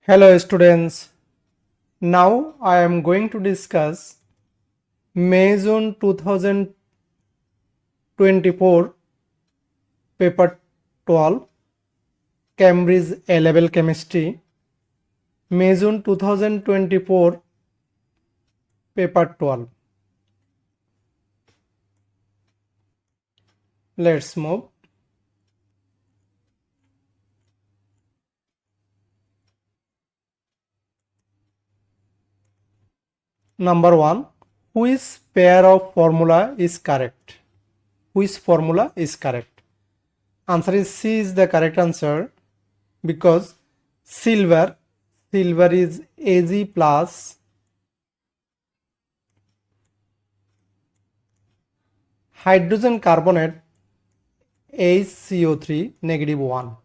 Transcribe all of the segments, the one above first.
Hello students, now I am going to discuss May-June 2024 paper 12 Cambridge A-Level Chemistry, May-June 2024 paper 12. Let's move. Number 1, which pair of formula is correct? Which formula is correct? Answer is C is the correct answer because silver is Ag plus hydrogen carbonate HCO3 -1.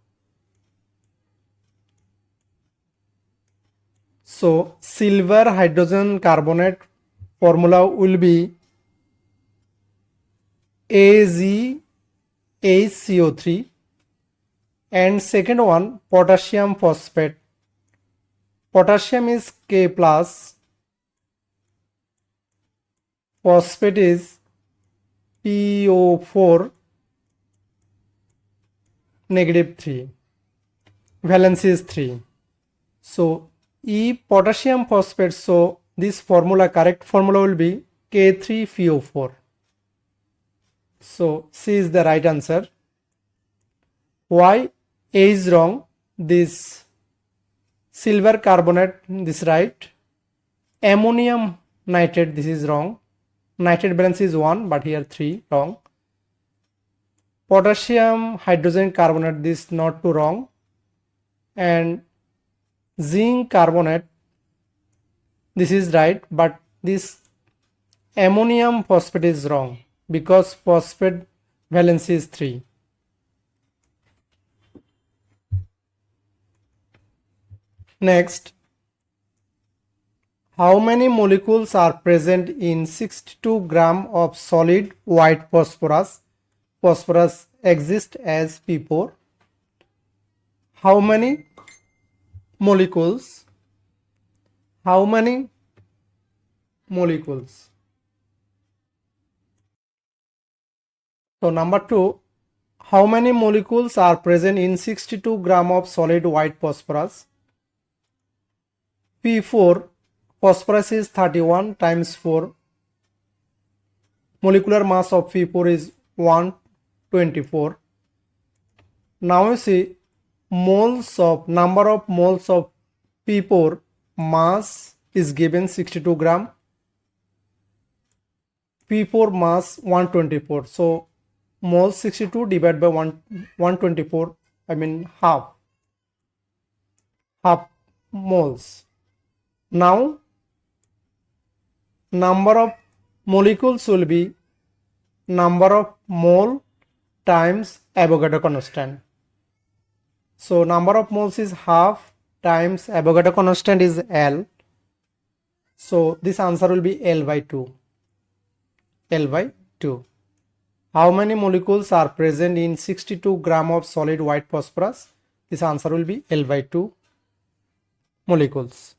So silver hydrogen carbonate formula will be AgHCO3, and second one potassium phosphate. Potassium is K plus, phosphate is PO4 -3, valence is 3. So E potassium phosphate, so this formula, correct formula will be K3PO4. So C is the right answer. Why A is wrong? This silver carbonate, this right. Ammonium nitrate, this is wrong. Nitrate balance is 1, but here 3, wrong. Potassium hydrogen carbonate, this not too wrong. And zinc carbonate, this is right, but this ammonium phosphate is wrong because phosphate valence is 3. Next, how many molecules are present in 62 gram of solid white phosphorus? Phosphorus exists as P4. How many molecules? How many molecules? So number 2, how many molecules are present in 62 gram of solid white phosphorus? P4, phosphorus is 31 times 4. Molecular mass of P4 is 124. Now you see number of moles of P4, mass is given 62 gram, P4 mass 124. So moles 62 divided by 124, I mean half moles. Now number of molecules will be number of mole times Avogadro constant. So number of moles is half times Avogadro constant is L. So this answer will be L by 2. L by 2. How many molecules are present in 62 gram of solid white phosphorus? This answer will be L by 2 molecules.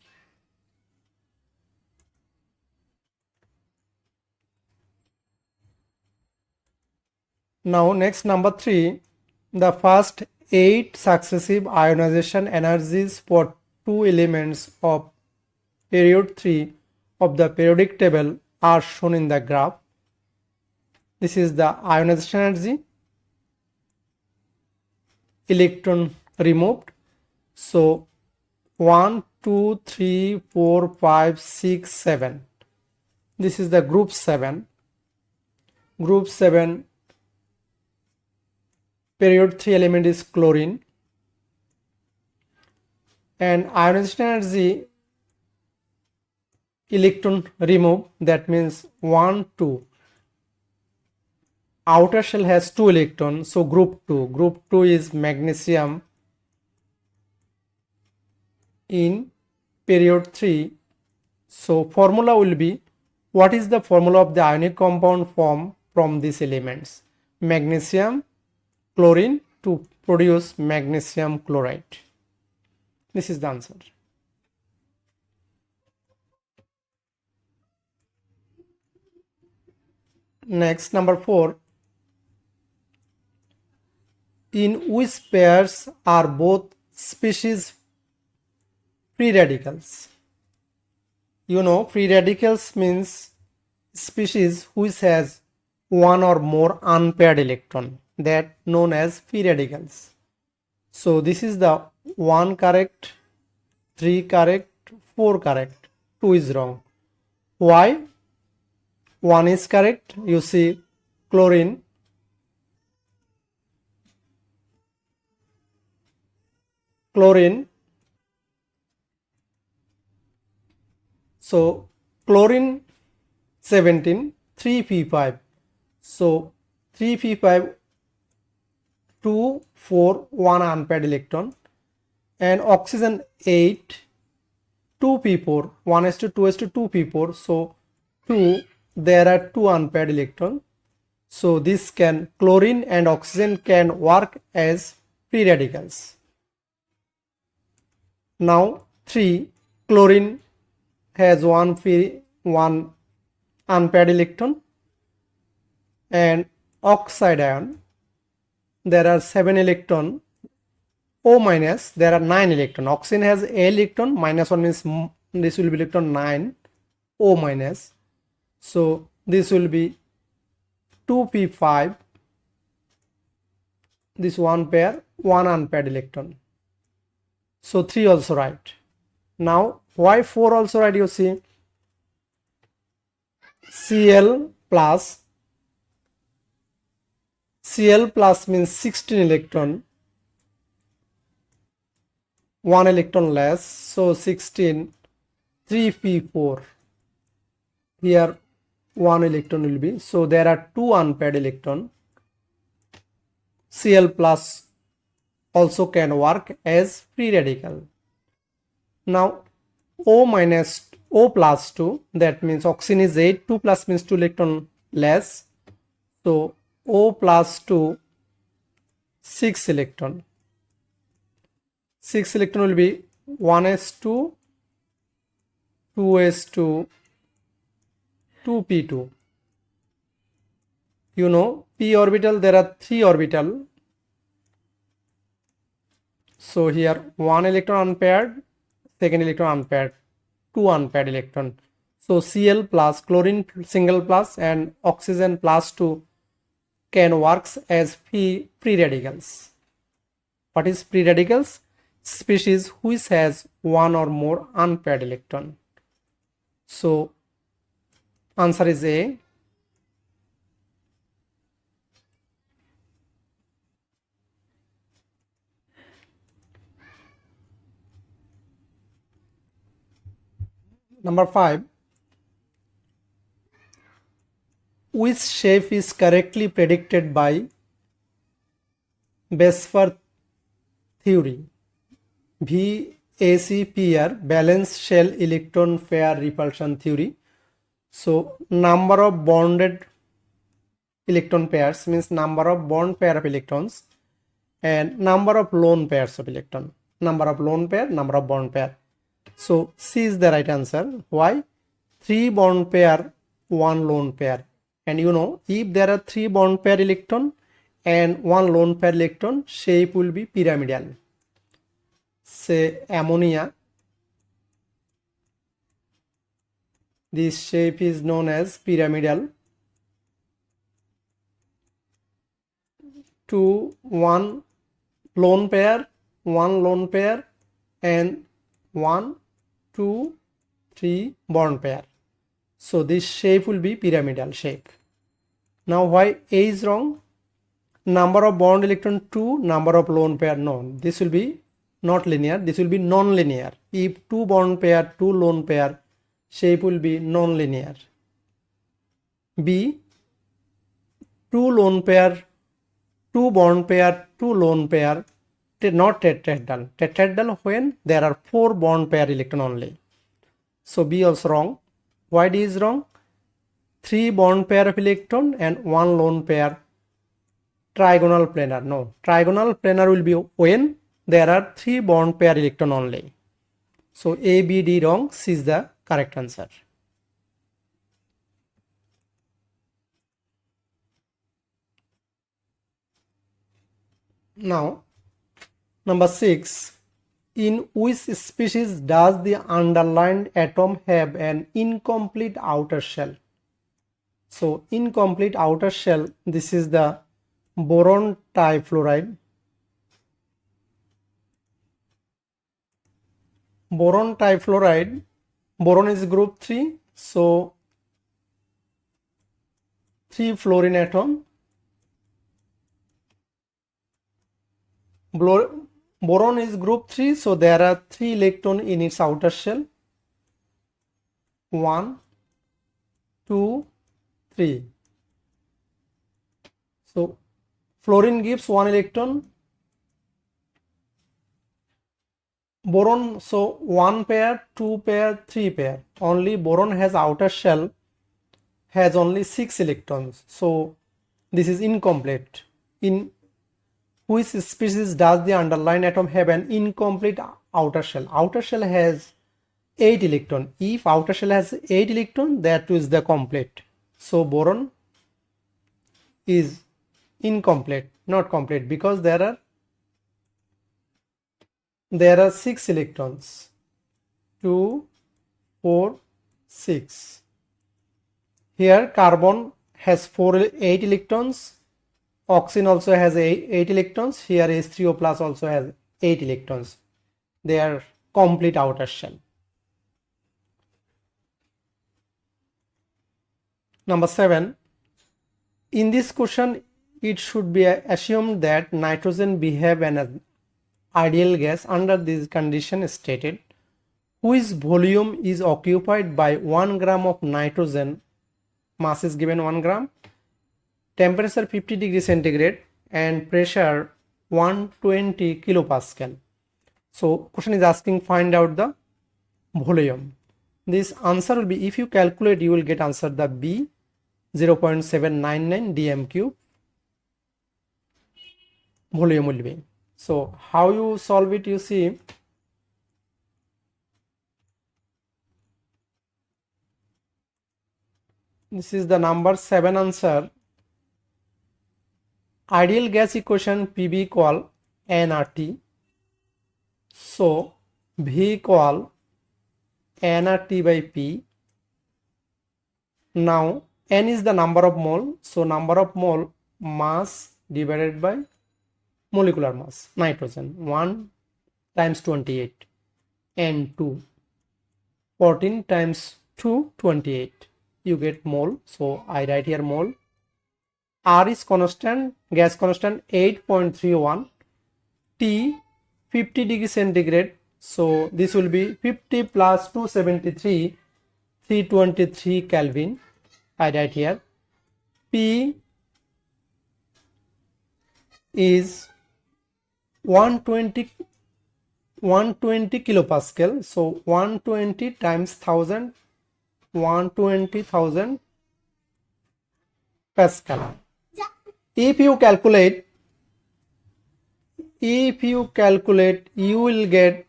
Now next, number 3, the first 8 successive ionization energies for 2 elements of period 3 of the periodic table are shown in the graph. This is the ionization energy, electron removed. So 1, 2, 3, 4, 5, 6, 7. This is the group 7. Group 7 period 3 element is chlorine, and ionization energy electron removed, that means 1, 2. Outer shell has 2 electrons, so group 2 is magnesium in period 3. So formula will be, what is the formula of the ionic compound formed from these elements? Magnesium chlorine to produce magnesium chloride. This is the answer. Next, number 4. In which pairs are both species free radicals? You know, free radicals means species which has one or more unpaired electron, that known as free radicals. So this is the 1 correct, 3 correct, 4 correct, 2 is wrong. Why? 1 is correct. You see chlorine, so chlorine 17, 3p5. So 3p5, 2, 4, 1 unpaired electron, and oxygen 8, 2p4, 1s to 2s to 2p4. So 2, there are 2 unpaired electrons. So this can, chlorine and oxygen can work as free radicals. Now 3, chlorine has one unpaired electron, and oxide ion, there are 7 electron. O minus, there are 9 electron. Oxygen has a electron, minus 1 means this will be electron 9, O minus. So this will be 2p5, this one pair, 1 unpaired electron. So 3 also right. Now why 4 also right? You see Cl plus means 16 electron, 1 electron less, so 16, 3p4, here 1 electron will be, so there are 2 unpaired electron. Cl plus also can work as free radical. Now O minus O plus 2, that means oxygen is 8, 2 plus means 2 electron less, so O plus 2, 6 electron. 6 electron will be 1s2, 2s2, 2p2. You know, p orbital, there are 3 orbital. So here 1 electron unpaired, second electron unpaired, 2 unpaired electron. So Cl plus, chlorine single plus, and oxygen plus 2 can works as free radicals. What is free radicals? Species which has one or more unpaired electron. So answer is A. Number 5. Which shape is correctly predicted by Bessemer theory? VACPR, Valence Shell Electron Pair Repulsion Theory. So number of bonded electron pairs means number of bond pair of electrons, and number of lone pairs of electron. Number of lone pair, number of bond pair. So C is the right answer. Why? 3 bond pair, 1 lone pair. And you know, if there are 3 bond pair electron and 1 lone pair electron, shape will be pyramidal. Say ammonia, this shape is known as pyramidal. 2, 1 lone pair, 1 lone pair, and 1, 2, 3 bond pair. So this shape will be pyramidal shape. Now why A is wrong? Number of bond electron 2, number of lone pair no. This will be not linear, this will be non-linear. If 2 bond pair, 2 lone pair, shape will be non-linear. B, 2 lone pair, 2 bond pair, 2 lone pair, not tetrahedral. Tetrahedral when there are 4 bond pair electron only. So B also wrong. Why D is wrong? 3 bond pair of electron and 1 lone pair. Trigonal planar, no. Trigonal planar will be when there are 3 bond pair electron only. So A, B, D wrong. C is the correct answer. Now, number 6. In which species does the underlined atom have an incomplete outer shell? So, incomplete outer shell, this is the boron trifluoride. Boron trifluoride, boron is group 3, so 3 fluorine atom. Boron is group 3, so there are 3 electrons in its outer shell. 1, 2, 3. So fluorine gives 1 electron. Boron, so 1 pair, 2 pair, 3 pair. Only boron has outer shell, has only 6 electrons. So this is incomplete. In which species does the underlying atom have an incomplete outer shell? Outer shell has 8 electrons. If outer shell has 8 electrons, that is the complete. So boron is incomplete, not complete, because there are 6 electrons. 2, 4, 6. Here carbon has 8 electrons. Oxygen also has 8 electrons. Here H3O plus also has 8 electrons. They are complete outer shell. Number 7. In this question, it should be assumed that nitrogen behave an ideal gas under this condition stated. Whose volume is occupied by 1 gram of nitrogen? Mass is given 1 gram. Temperature 50 degrees centigrade and pressure 120 kilopascal. So question is asking find out the volume. This answer will be, if you calculate, you will get answer the B, 0.799 dm cube volume will be. So how you solve it, you see. This is the number 7 answer. Ideal gas equation PV equal nRT. So V equal nRT by P. Now N is the number of mole. So number of mole, mass divided by molecular mass, nitrogen, 1 times 28, N2, 14 times 2, 28. You get mole. So I write here mole. R is constant, gas constant 8.31, T 50 degree centigrade. So this will be 50 plus 273, 323 Kelvin. I write here. P is 120 kilopascal. So 120 times 1000, 120,000 pascal. If you calculate, you will get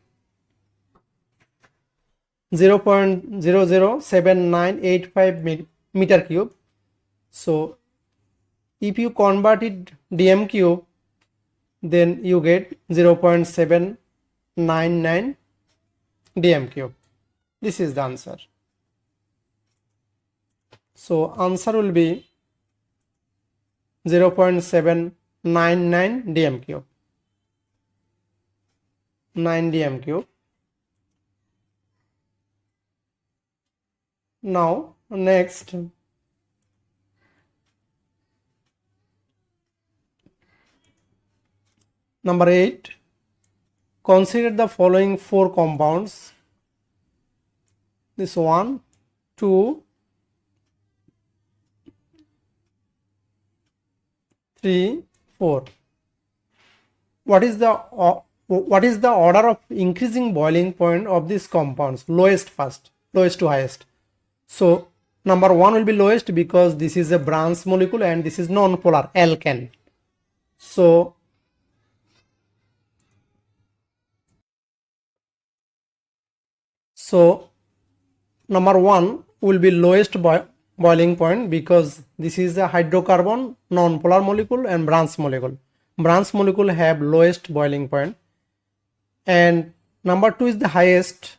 0.007985 meter cube. So if you convert it dm cube, then you get 0.799 dm cube. This is the answer. So answer will be 0.799 dm cube. 9 dm cube. Now next, number 8. Consider the following 4 compounds. This 1, 2, 3, 4. What is the order of increasing boiling point of these compounds? Lowest first, lowest to highest. So number 1 will be lowest because this is a branch molecule and this is non-polar alkane. So number 1 will be lowest boiling point because this is a hydrocarbon non-polar molecule and branch molecule. branch molecule have lowest boiling point, and number 2 is the highest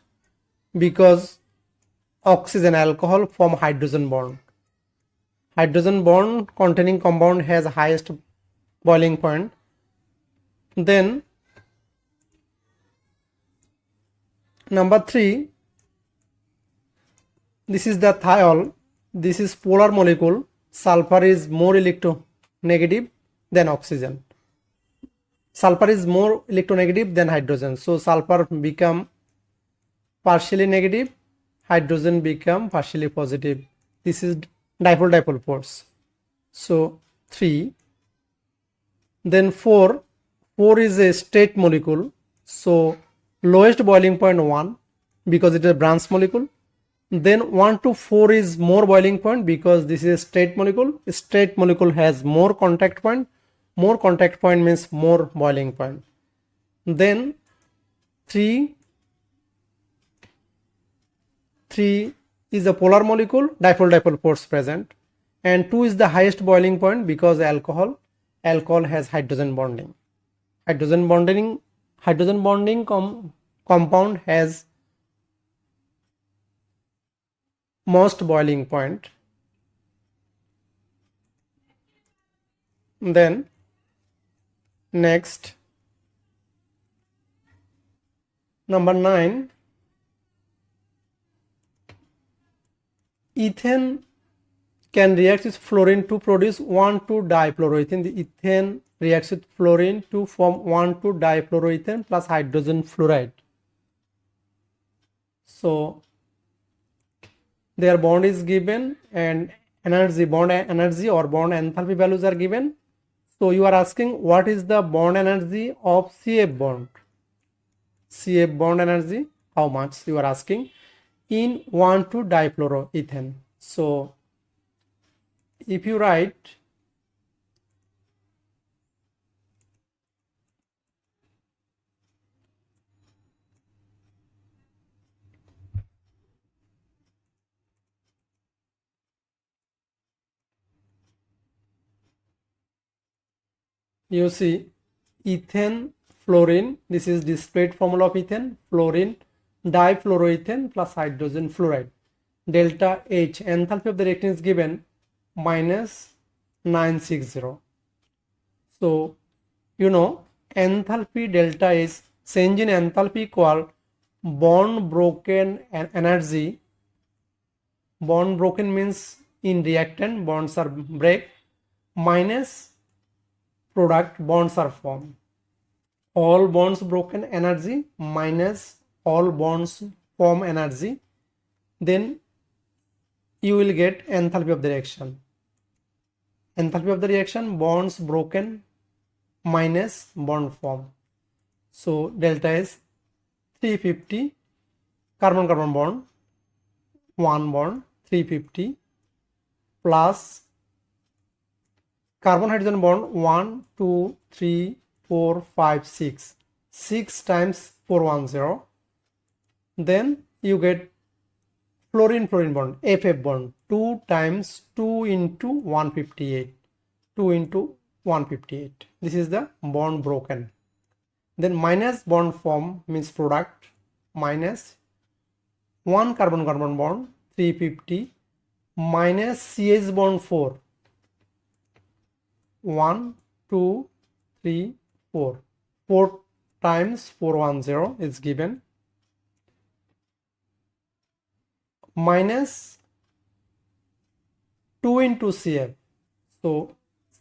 because oxygen alcohol form hydrogen bond. Hydrogen bond containing compound has highest boiling point. Then number 3, this is the thiol. This is polar molecule. Sulfur is more electronegative than oxygen. Sulfur is more electronegative than hydrogen. So sulfur become partially negative, hydrogen become partially positive. This is dipole force. So 3. Then 4 is a straight molecule. So lowest boiling point 1 because it is a branch molecule. Then 1 to 4 is more boiling point because this is a straight molecule. A straight molecule has more contact point. More contact point means more boiling point. Then 3 is a polar molecule, dipole force present, and 2 is the highest boiling point because alcohol has hydrogen bonding. Hydrogen bonding compound has most boiling point. Then next, number 9, ethane can react with fluorine to produce 1,2-difluoroethane. The ethane reacts with fluorine to form 1,2-difluoroethane plus hydrogen fluoride. So their bond is given and bond energy or bond enthalpy values are given. So you are asking what is the bond energy of CF bond? CF bond energy, how much you are asking in 1,2-difluoroethane. So if you write you see ethane fluorine, this is displayed formula of ethane, fluorine, difluoroethane plus hydrogen fluoride. Delta H, enthalpy of the reaction is given -960. So you know enthalpy delta H, change in enthalpy equal bond broken energy. Bond broken means in reactant bonds are break minus product bonds are formed. All bonds broken energy minus all bonds form energy, then you will get enthalpy of the reaction. Enthalpy of the reaction, bonds broken minus bond form. So delta is 350, carbon-carbon bond, 1 bond, 350 plus carbon-hydrogen bond 1, 2, 3, 4, 5, 6. 6 times 410. Then you get fluorine bond, FF bond, 2 times 2 into 158. 2 into 158. This is the bond broken. Then minus bond form means product minus 1 carbon-carbon bond 350 minus CH bond 4. 1, 2, 3, 4. 4 times 410 is given minus 2 into CF. So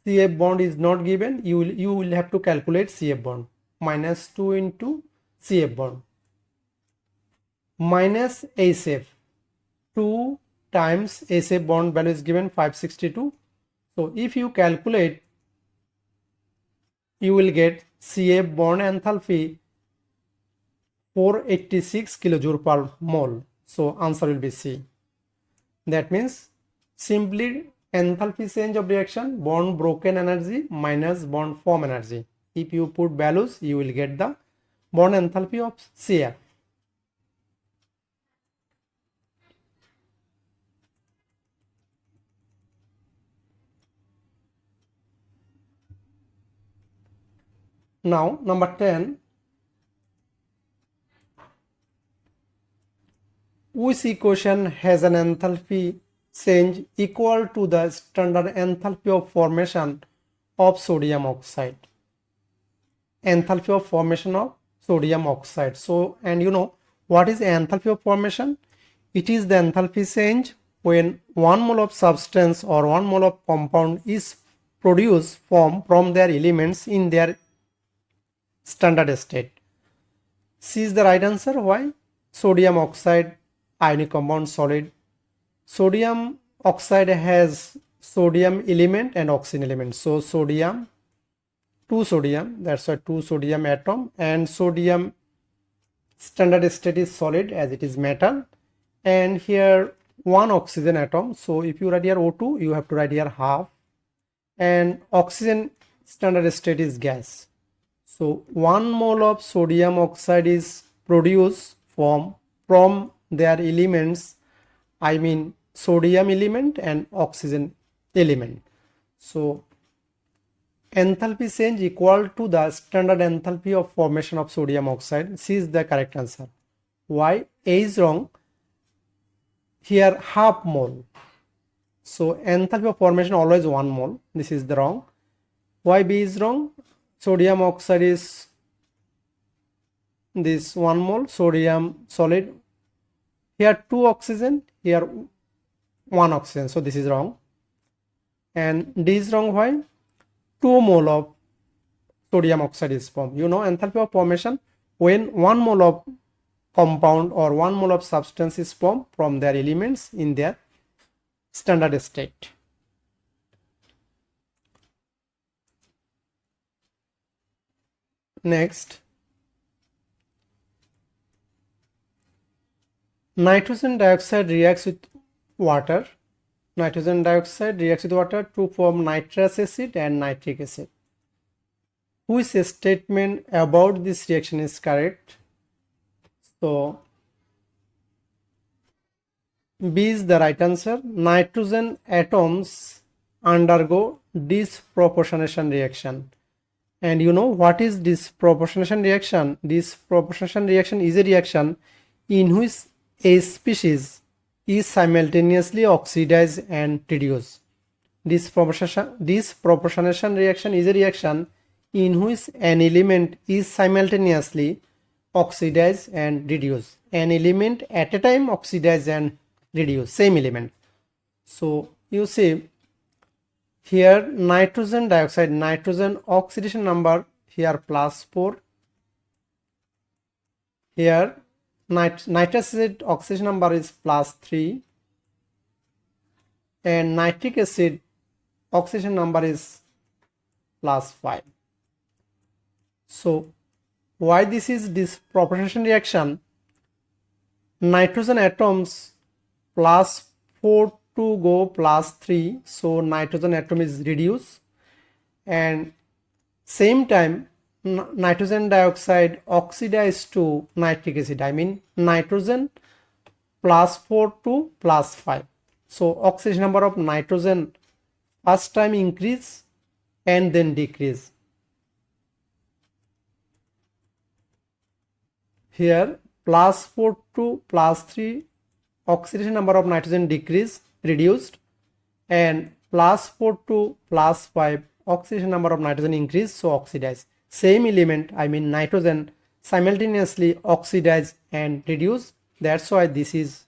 CF bond is not given. You will have to calculate CF bond. Minus 2 into CF bond minus SF. 2 times SF bond value is given 562. So if you calculate, you will get CF bond enthalpy 486 kilojoule per mole. So answer will be C. That means simply enthalpy change of reaction, bond broken energy minus bond form energy. If you put values, you will get the bond enthalpy of CF. Now number 10, which equation has an enthalpy change equal to the standard enthalpy of formation of sodium oxide? Enthalpy of formation of sodium oxide. So, and you know what is enthalpy of formation? It is the enthalpy change when 1 mole of substance or 1 mole of compound is produced from their elements in their standard state. C is the right answer. Why? Sodium oxide, ionic compound, solid. Sodium oxide has sodium element and oxygen element. So sodium, 2 sodium, that's why 2 sodium atom, and sodium standard state is solid as it is metal, and here 1 oxygen atom. So if you write here O2, you have to write here half, and oxygen standard state is gas. So 1 mole of sodium oxide is produced from their elements, I mean sodium element and oxygen element. So enthalpy change equal to the standard enthalpy of formation of sodium oxide. C is the correct answer. Why? A is wrong. Here half mole. So enthalpy of formation always 1 mole. This is the wrong. Why B is wrong? Sodium oxide is this 1 mole, sodium solid. Here 2 oxygen, here 1 oxygen. So this is wrong. And D is wrong. Why? 2 mole of sodium oxide is formed. You know enthalpy of formation when 1 mole of compound or 1 mole of substance is formed from their elements in their standard state. Next, nitrogen dioxide reacts with water. Nitrogen dioxide reacts with water to form nitrous acid and nitric acid. Which statement about this reaction is correct? So B is the right answer. Nitrogen atoms undergo disproportionation reaction. And you know what is disproportionation reaction? Disproportionation reaction is a reaction in which a species is simultaneously oxidized and reduced. Disproportionation reaction is a reaction in which an element is simultaneously oxidized and reduced. An element at a time oxidized and reduced, same element. So you see here nitrogen dioxide, nitrogen oxidation number here +4. Here nitrous acid oxidation number is +3, and nitric acid oxidation number is +5. So why this is disproportionation reaction? Nitrogen atoms +4 to go +3, so nitrogen atom is reduced, and same time nitrogen dioxide oxidized to nitric acid, I mean nitrogen +4 to +5. So oxidation number of nitrogen first time increase and then decrease. Here +4 to +3 oxidation number of nitrogen reduced, and +4 to +5 oxidation number of nitrogen increased, so oxidized. Same element, I mean nitrogen, simultaneously oxidized and reduced. That's why this is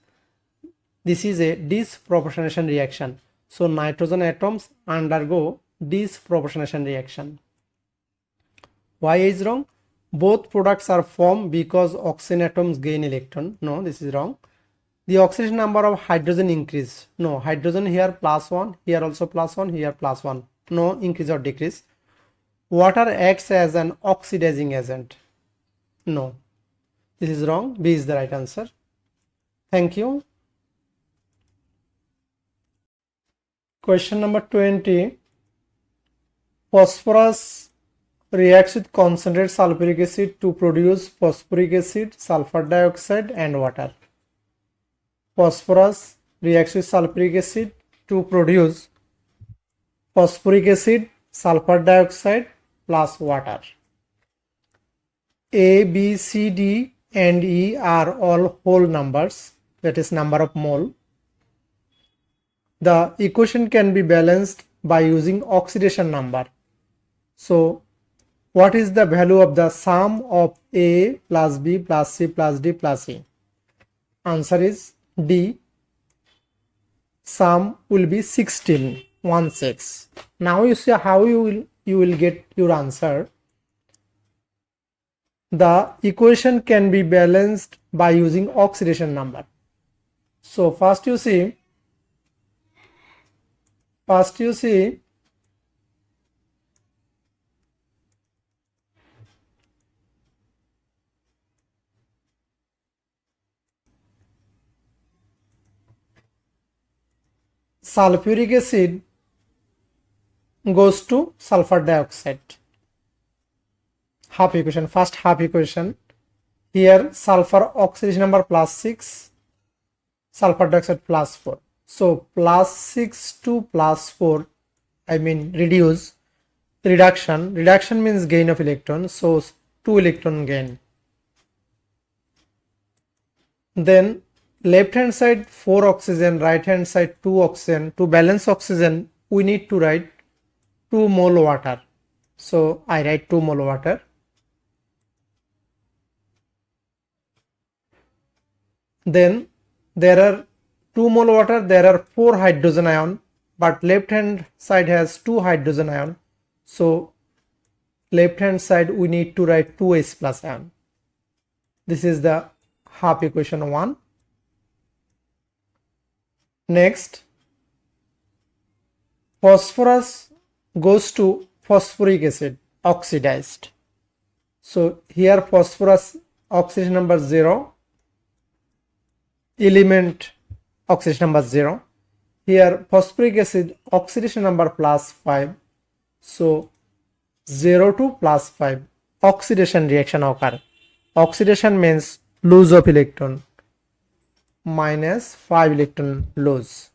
a disproportionation reaction. So nitrogen atoms undergo disproportionation reaction. Why is wrong? Both products are formed because oxygen atoms gain electron. No, this is wrong. The oxidation number of hydrogen increase. No, hydrogen here +1, here also +1, here +1. No increase or decrease. Water acts as an oxidizing agent. No, this is wrong. B is the right answer. Thank you. Question number 20. Phosphorus reacts with concentrated sulfuric acid to produce phosphoric acid, sulfur dioxide and water. Phosphorus reacts with sulfuric acid to produce phosphoric acid, sulfur dioxide plus water. A, B, C, D and E are all whole numbers, that is number of mole. The equation can be balanced by using oxidation number. So what is the value of the sum of A plus B plus C plus D plus E? Answer is D. Sum will be 16, 16. Now you see how you will get your answer. The equation can be balanced by using oxidation number. So first you see sulfuric acid goes to sulfur dioxide. Half equation, first half equation. Here sulfur oxidation number +6, sulfur dioxide +4. So +6 to +4, I mean reduction. Reduction means gain of electron, so 2 electron gain. Then left hand side 4 oxygen, right hand side 2 oxygen. To balance oxygen, we need to write 2 mole water. So I write 2 mole water. Then there are 2 mole water, there are 4 hydrogen ion, but left hand side has 2 hydrogen ion. So left hand side we need to write 2H plus ion. This is the half equation 1. Next, phosphorus goes to phosphoric acid oxidized. So here phosphorus oxidation number 0, element oxidation number 0. Here phosphoric acid oxidation number +5. So 0 to +5 oxidation reaction occur. Oxidation means lose of electron, -5 electron lose.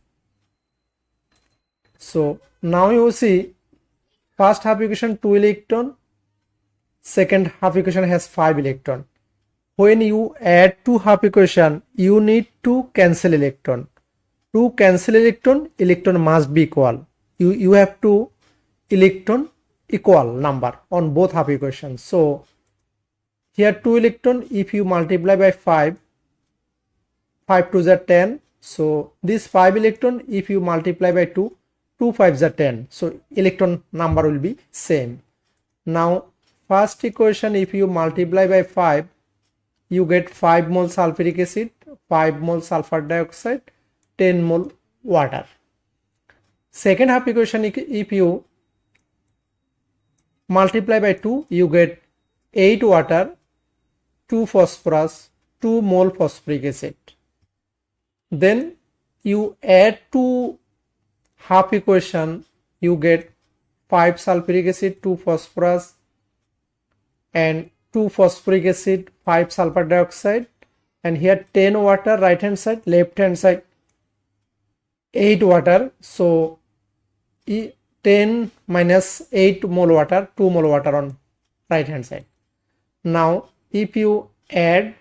So now you see first half equation 2 electron, second half equation has 5 electron. When you add two half equation, you need to cancel electron. To cancel electron, electron must be equal. You have to electron equal number on both half equations. So here 2 electron, if you multiply by 5, 5 2s are 10. So this 5 electron, if you multiply by 2, 2 5s are 10. So electron number will be same. Now first equation, if you multiply by 5, you get 5 mole sulfuric acid, 5 mole sulfur dioxide, 10 mole water. Second half equation, if you multiply by 2, you get 8 water, 2 phosphorus, 2 mole phosphoric acid. Then you add to half equation, you get 5 sulfuric acid, 2 phosphorus and 2 phosphoric acid, 5 sulfur dioxide, and here 10 water right hand side, left hand side 8 water. So 10 minus 8 mole water, 2 mole water on right hand side. Now if you add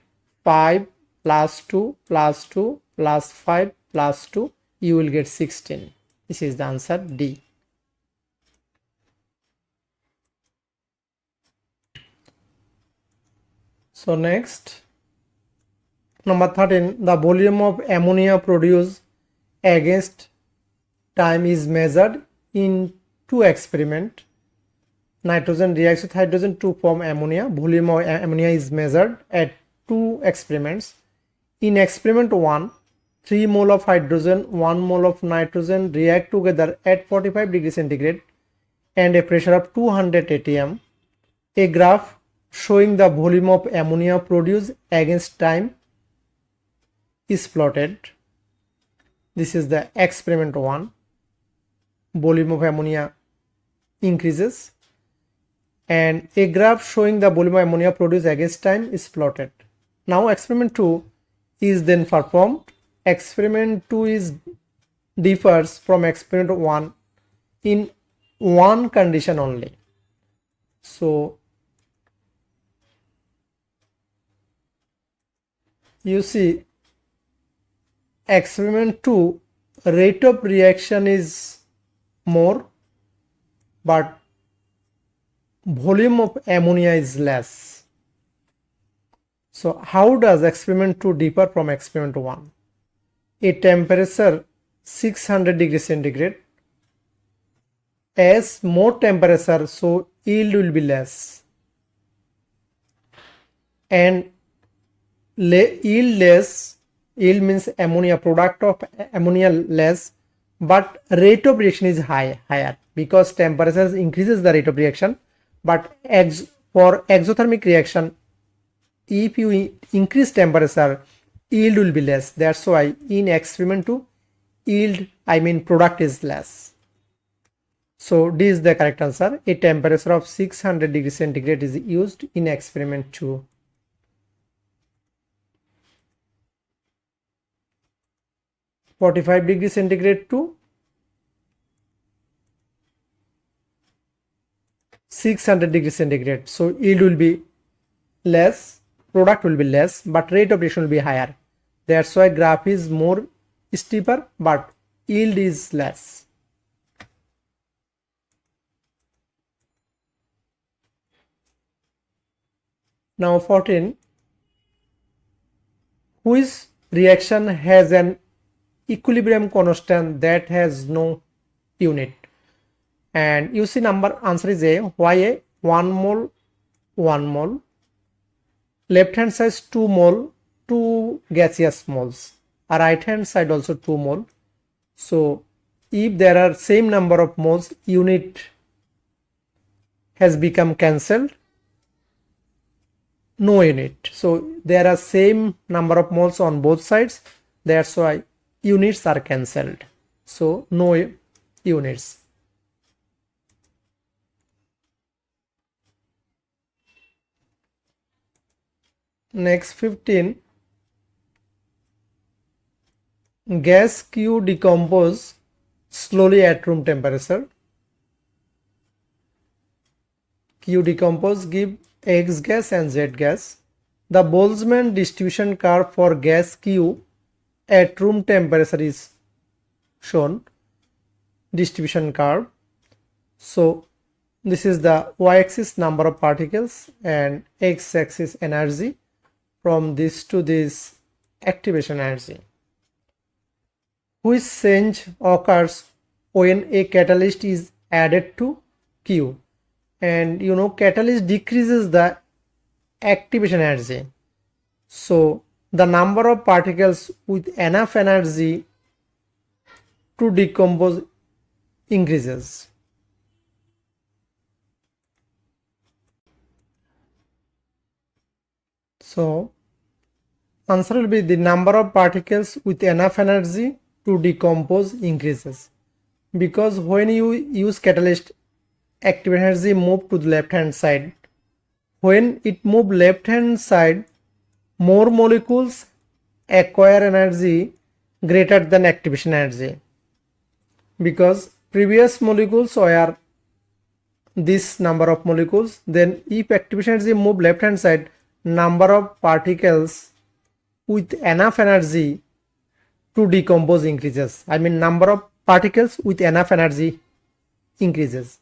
5 plus 2 plus 2 plus 5 plus 2, you will get 16. This is the answer D. So next, number 13, the volume of ammonia produced against time is measured in two experiments. Nitrogen reacts with hydrogen to form ammonia. Volume of ammonia is measured at two experiments. In experiment 1, 3 mole of hydrogen, 1 mole of nitrogen react together at 45 degrees centigrade and a pressure of 200 atm. A graph showing the volume of ammonia produced against time is plotted. This is the experiment 1. Volume of ammonia increases and a graph showing the volume of ammonia produced against time is plotted. Now experiment 2 is then performed. Experiment 2 differs from experiment 1 in one condition only. So you see experiment 2 rate of reaction is more but volume of ammonia is less. So how does experiment 2 differ from experiment 1? A temperature 600 degrees centigrade, as more temperature so yield will be less, and yield less, yield means ammonia, product of ammonia less, but rate of reaction is higher because temperature increases the rate of reaction. But for exothermic reaction, if you increase temperature, yield will be less. That's why in experiment 2 yield, I mean product is less. So this is the correct answer. A temperature of 600 degrees centigrade is used in experiment 2. (45 degrees centigrade to 600 degrees centigrade. So yield will be less, product will be less, but rate of reaction will be higher. That's why graph is more steeper, but yield is less. Now 14. Which reaction has an equilibrium constant that has no unit? And you see answer is A. Why A? 1 mole 1 mole, left hand side 2 mole, 2 gaseous moles, right hand side also 2 mole. So if there are same number of moles, unit has become cancelled, no unit. So there are same number of moles on both sides, that's why units are cancelled, so no units. Next 15. Gas Q decompose slowly at room temperature. Q decompose give X gas and Z gas. The Boltzmann distribution curve for gas Q at room temperature is shown. Distribution curve. So this is the y-axis number of particles and x-axis energy. From this to this activation energy. Which change occurs when a catalyst is added to Q? And you know catalyst decreases the activation energy. So the number of particles with enough energy to decompose increases. So answer will be the number of particles with enough energy to decompose increases, because when you use catalyst, active energy move to the left hand side. When it move left hand side, more molecules acquire energy greater than activation energy, because previous molecules were this number of molecules. Then if activation energy move left hand side, number of particles with enough energy to decompose increases. I mean number of particles with enough energy increases.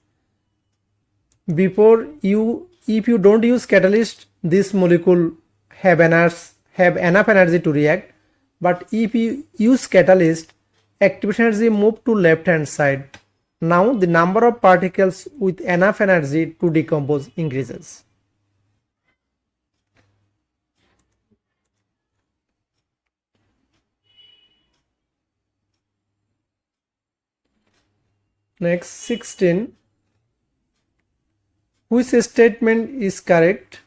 Before if you don't use catalyst, this molecule have enough energy to react, but if you use catalyst, activation energy move to left hand side. Now the number of particles with enough energy to decompose increases. Next 16. Which statement is correct?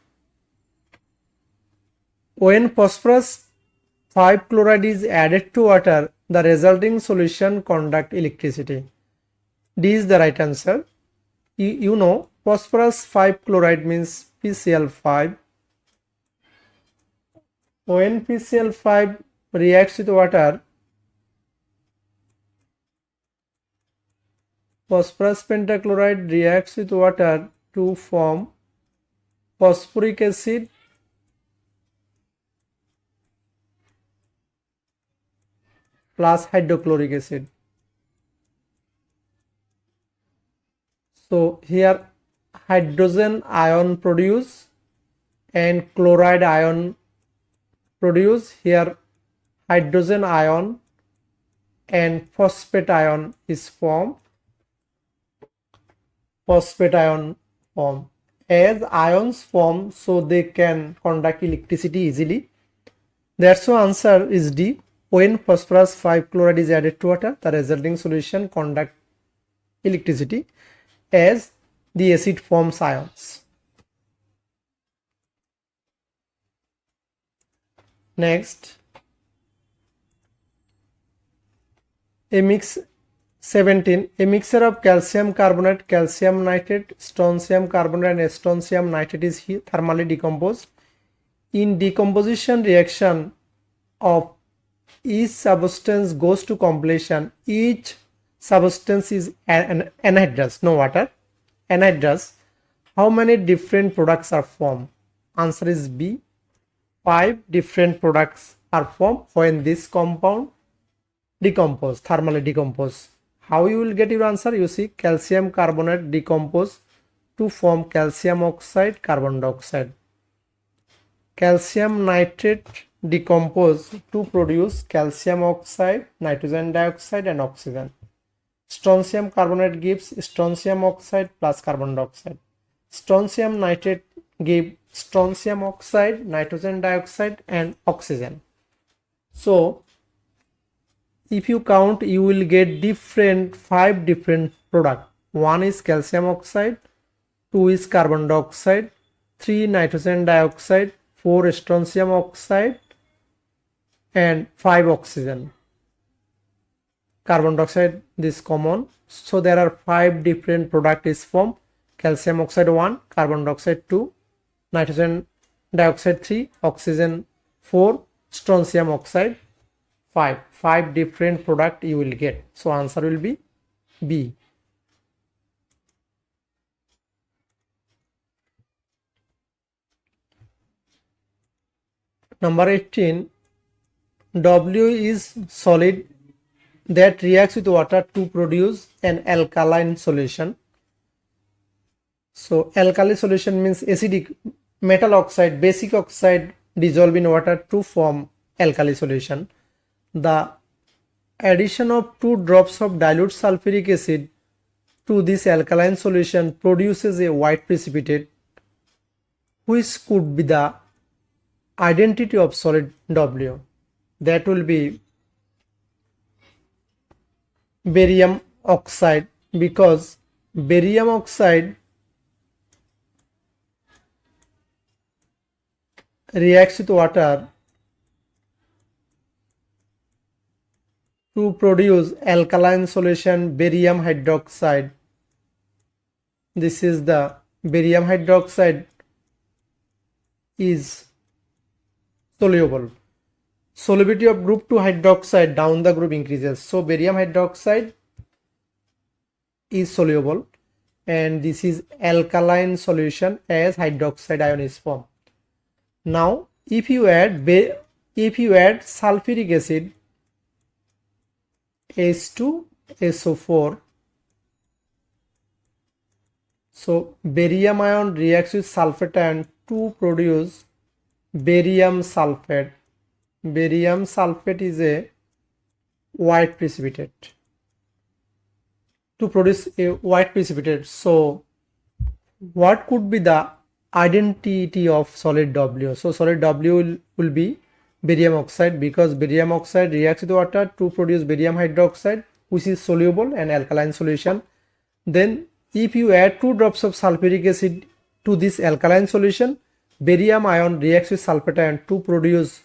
When phosphorus 5 chloride is added to water, the resulting solution conduct electricity. D is the right answer. You know phosphorus 5 chloride means PCl5. When PCl5 reacts with water, phosphorus pentachloride reacts with water to form phosphoric acid plus hydrochloric acid. So here hydrogen ion produce and chloride ion produce. Here hydrogen ion and phosphate ion is formed. Phosphate ion form. As ions form, so they can conduct electricity easily. That's why answer is D. When phosphorus 5 chloride is added to water, the resulting solution conduct electricity as the acid forms ions. Next, a mix 17. A mixture of calcium carbonate, calcium nitrate, strontium carbonate and strontium nitrate is thermally decomposed. In decomposition reaction of each substance goes to completion. Each substance is anhydrous, no water, anhydrous. How many different products are formed? Answer is B. 5 different products are formed when this compound decompose, thermally decompose. How you will get your answer? You see, calcium carbonate decompose to form calcium oxide, carbon dioxide. Calcium nitrate decompose to produce calcium oxide, nitrogen dioxide and oxygen. Strontium carbonate gives strontium oxide plus carbon dioxide. Strontium nitrate gives strontium oxide, nitrogen dioxide and oxygen. So if you count, you will get 5 different products. 1 is calcium oxide, 2 is carbon dioxide, 3 nitrogen dioxide, 4 strontium oxide and 5 oxygen. Carbon dioxide is common. So there are 5 different products is formed. Calcium oxide 1, carbon dioxide 2, nitrogen dioxide 3, oxygen 4, strontium oxide 5. 5 different product you will get. So answer will be B. Number 18. W is solid that reacts with water to produce an alkaline solution. So alkali solution means acidic metal oxide, basic oxide dissolve in water to form alkali solution. The addition of 2 drops of dilute sulfuric acid to this alkaline solution produces a white precipitate, which could be the identity of solid W. That will be barium oxide, because barium oxide reacts with water to produce alkaline solution barium hydroxide. This is the barium hydroxide is soluble. Solubility of group 2 hydroxide down the group increases. So barium hydroxide is soluble and this is alkaline solution as hydroxide ion is formed. Now if you add sulfuric acid H2SO4, so barium ion reacts with sulfate ion to produce barium sulfate. Barium sulfate is a white precipitate. To produce a white precipitate, so what could be the identity of solid W? So solid W will be barium oxide, because barium oxide reacts with water to produce barium hydroxide, which is soluble and alkaline solution. Then if you add 2 drops of sulfuric acid to this alkaline solution, barium ion reacts with sulfate ion to produce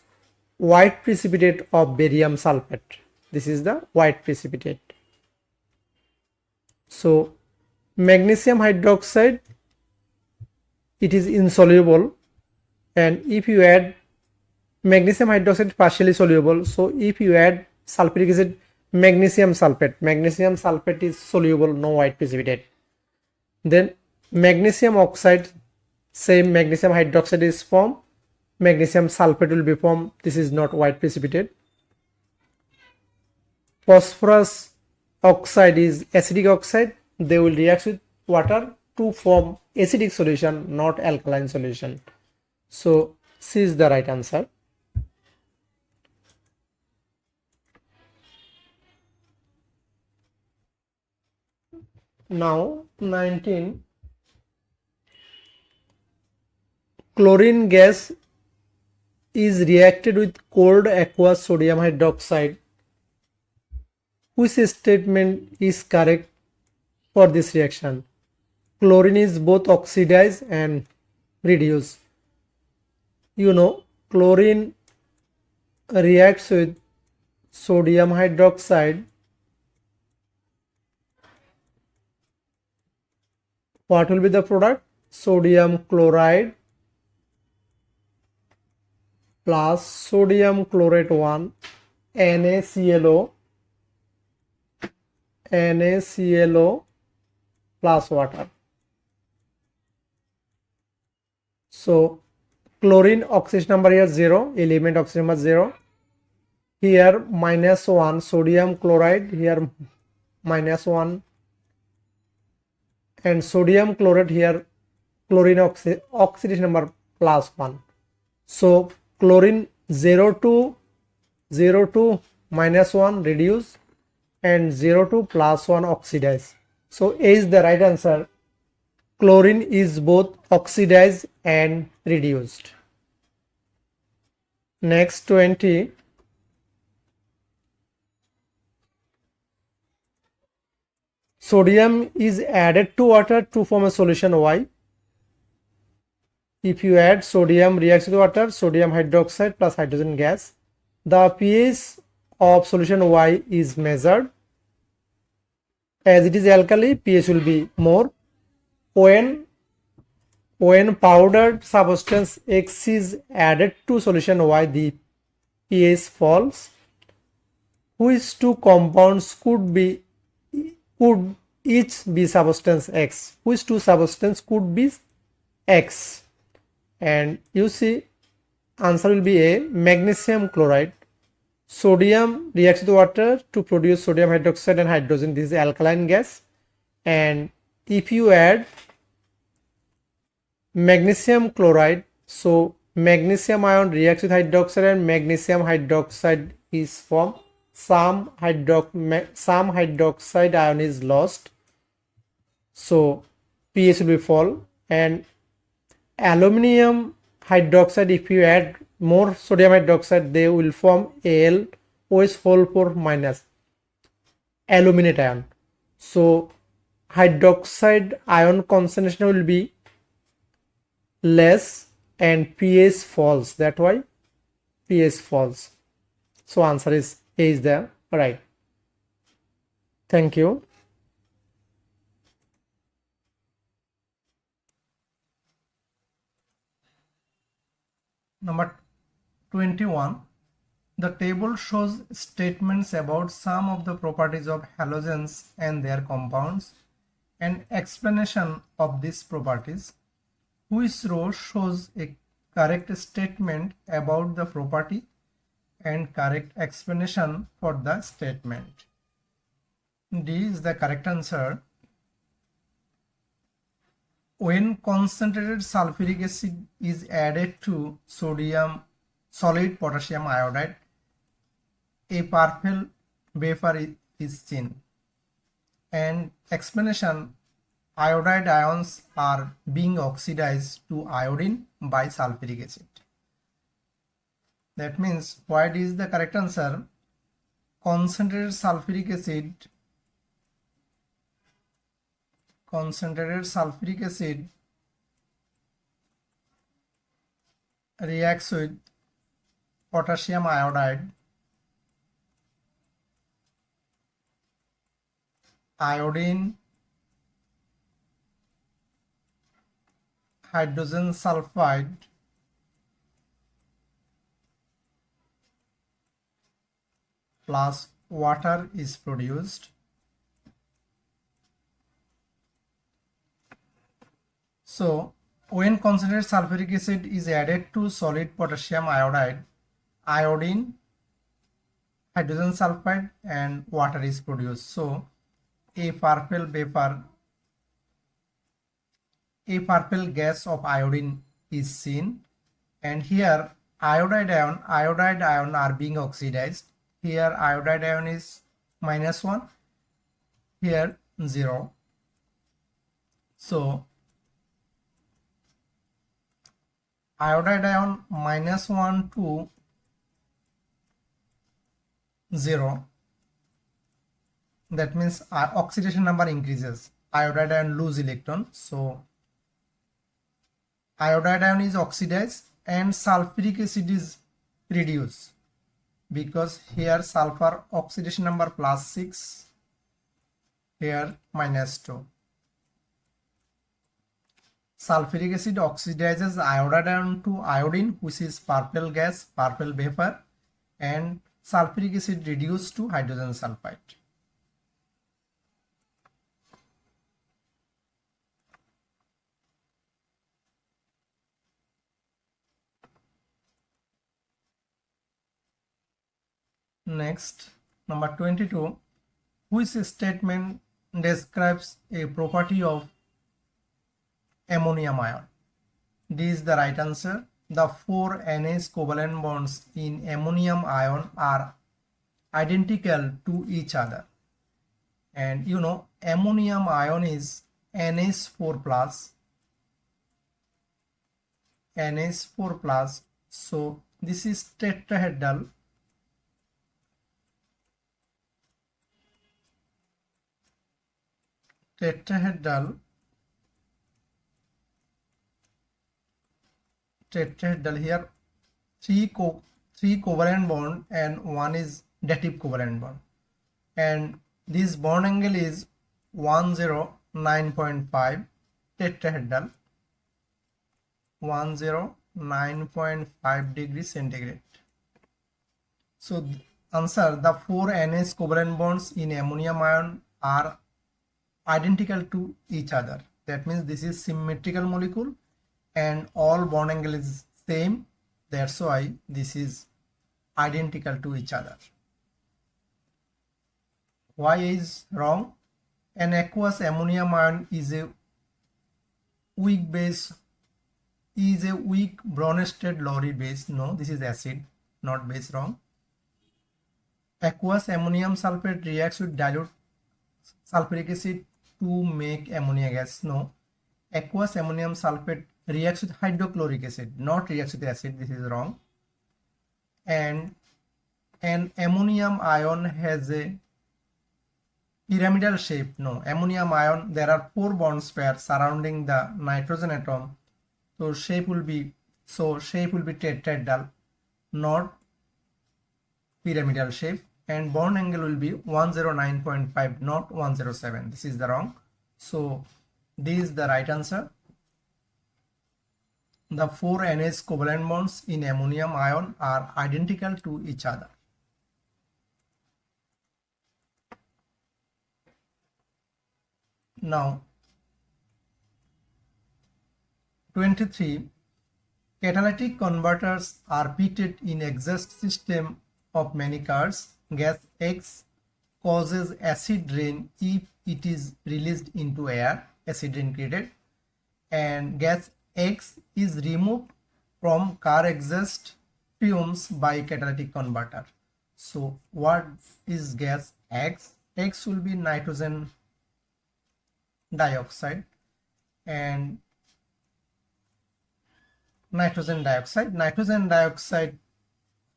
white precipitate of barium sulfate. This is the white precipitate. So magnesium hydroxide, it is insoluble, and if you add magnesium hydroxide partially soluble, so if you add sulfuric acid, magnesium sulfate is soluble, no white precipitate. Then magnesium oxide, same magnesium hydroxide is formed, magnesium sulfate will be formed. This is not white precipitate. phosphorus oxide is acidic oxide, they will react with water to form acidic solution, not alkaline solution. So C is the right answer. Now 19, chlorine gas is reacted with cold aqueous sodium hydroxide. Which statement is correct for this reaction? Chlorine is both oxidize and reduce. You know, chlorine reacts with sodium hydroxide. What will be the product? Sodium chloride plus sodium chlorate 1, NaClO plus water. So chlorine oxidation number here 0, element oxidation number 0. Here -1, sodium chloride, here -1, and sodium chlorate here, chlorine oxidation number +1. So chlorine 0 to -1 reduce and 0 to +1 oxidize. So A is the right answer. Chlorine is both oxidized and reduced. Next 20. Sodium is added to water to form a solution Y. If you add sodium reacts with water, sodium hydroxide plus hydrogen gas, the pH of solution Y is measured. As it is alkali, pH will be more. When powdered substance X is added to solution Y, the pH falls. Which two compounds could each be substance X? Which two substance could be X? And you see, answer will be A, magnesium chloride. Sodium reacts with water to produce sodium hydroxide and hydrogen. This is alkaline gas. And if you add magnesium chloride, so magnesium ion reacts with hydroxide and magnesium hydroxide is formed. Some hydroxide ion is lost, so pH will be fall. And aluminum hydroxide, if you add more sodium hydroxide, they will form Al, OH whole 4 minus, aluminate ion. So hydroxide ion concentration will be less and pH falls. That's why pH falls. So answer is A is the right. Thank you. Number 21. The table shows statements about some of the properties of halogens and their compounds and explanation of these properties. Which row shows a correct statement about the property and correct explanation for the statement? D is the correct answer. When concentrated sulfuric acid is added to solid potassium iodide, a purple vapor is seen. And explanation, iodide ions are being oxidized to iodine by sulfuric acid. That means what is the correct answer? Concentrated sulfuric acid reacts with potassium iodide, iodine, hydrogen sulfide, plus water is produced. So when concentrated sulfuric acid is added to solid potassium iodide, iodine hydrogen sulfide and water is produced. So a purple vapor, a purple gas of iodine is seen, and here iodide ion are being oxidized. Here iodide ion is -1, here 0. So iodide ion -1 to 0, that means our oxidation number increases. Iodide ion lose electron, so iodide ion is oxidized and sulfuric acid is reduced, because here sulfur oxidation number +6, here -2. Sulfuric acid oxidizes iodide ion to iodine, which is purple gas, purple vapor, and sulfuric acid reduced to hydrogen sulfide. Next, number 22, which statement describes a property of ammonium ion? D is the right answer. The 4 NH covalent bonds in ammonium ion are identical to each other. And you know, ammonium ion is NH4 plus, NH4 plus. So this is tetrahedral. Tetrahedral here, three covalent bond and one is dative covalent bond, and this bond angle is 109.5, tetrahedral, 109.5 degrees centigrade. So answer, the 4 NH covalent bonds in ammonium ion are identical to each other. That means this is symmetrical molecule and all bond angle is same. That's why this is identical to each other. Why is wrong? An aqueous ammonium ion is a weak base, is a weak Bronsted Lowry base. No, this is acid, not base. Wrong. Aqueous ammonium sulfate reacts with dilute sulfuric acid to make ammonia gas. No, aqueous ammonium sulfate reacts with hydrochloric acid, not reacts with acid. This is wrong. And an ammonium ion has a pyramidal shape. No, ammonium ion, there are 4 bonds pairs surrounding the nitrogen atom, so shape will be tetrahedral, not pyramidal shape, and bond angle will be 109.5, not 107. This is the wrong. So this is the right answer. The 4 NH covalent bonds in ammonium ion are identical to each other. Now 23, catalytic converters are fitted in exhaust system of many cars. Gas X causes acid rain if it is released into air, acid rain created, and gas X is removed from car exhaust fumes by catalytic converter. So what is gas X? X will be nitrogen dioxide, and nitrogen dioxide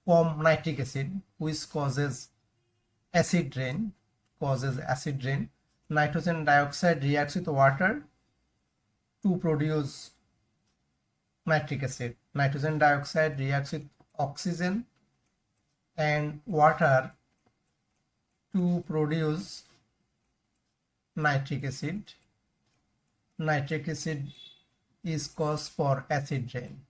form nitric acid, which causes acid rain. Nitrogen dioxide reacts with water to produce nitric acid. Nitrogen dioxide reacts with oxygen and water to produce nitric acid. Nitric acid is cause for acid rain.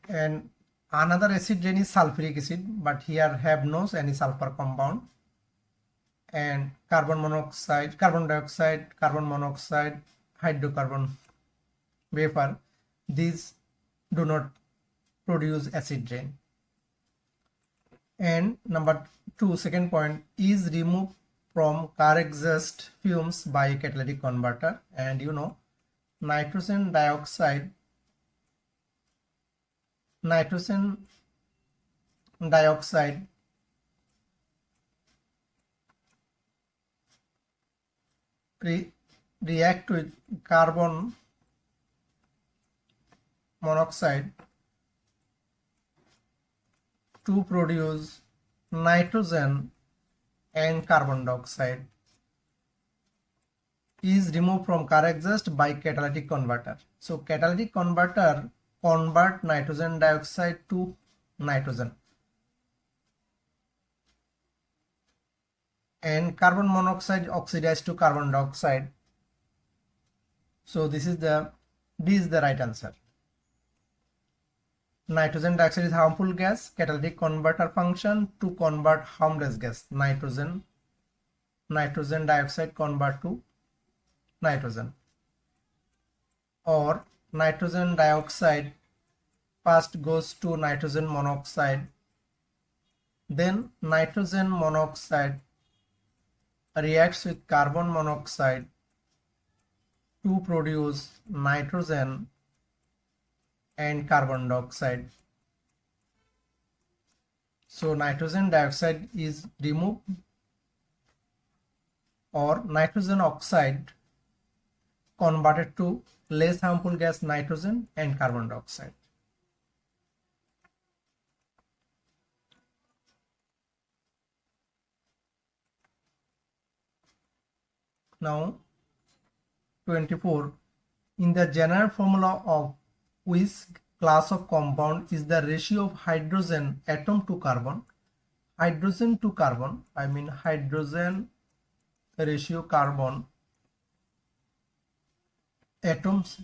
And another acid rain is sulfuric acid, but here have no any sulfur compound. And carbon monoxide, carbon dioxide, carbon monoxide, hydrocarbon vapor, these do not produce acid rain. And number 2, second point, is removed from car exhaust fumes by catalytic converter. And nitrogen dioxide react with carbon monoxide to produce nitrogen and carbon dioxide. Is removed from car exhaust by catalytic converter. So catalytic converter convert nitrogen dioxide to nitrogen, and carbon monoxide oxidized to carbon dioxide. So D is the right answer. Nitrogen dioxide is harmful gas. Catalytic converter function to convert harmless gas. Nitrogen dioxide convert to nitrogen. Or nitrogen dioxide first goes to nitrogen monoxide, then nitrogen monoxide reacts with carbon monoxide to produce nitrogen and carbon dioxide. So nitrogen dioxide is removed, or nitrogen oxide converted to less harmful gas nitrogen and carbon dioxide. Now 24. In the general formula of which class of compound is the ratio of hydrogen atom to carbon? Hydrogen to carbon, I mean hydrogen ratio carbon atoms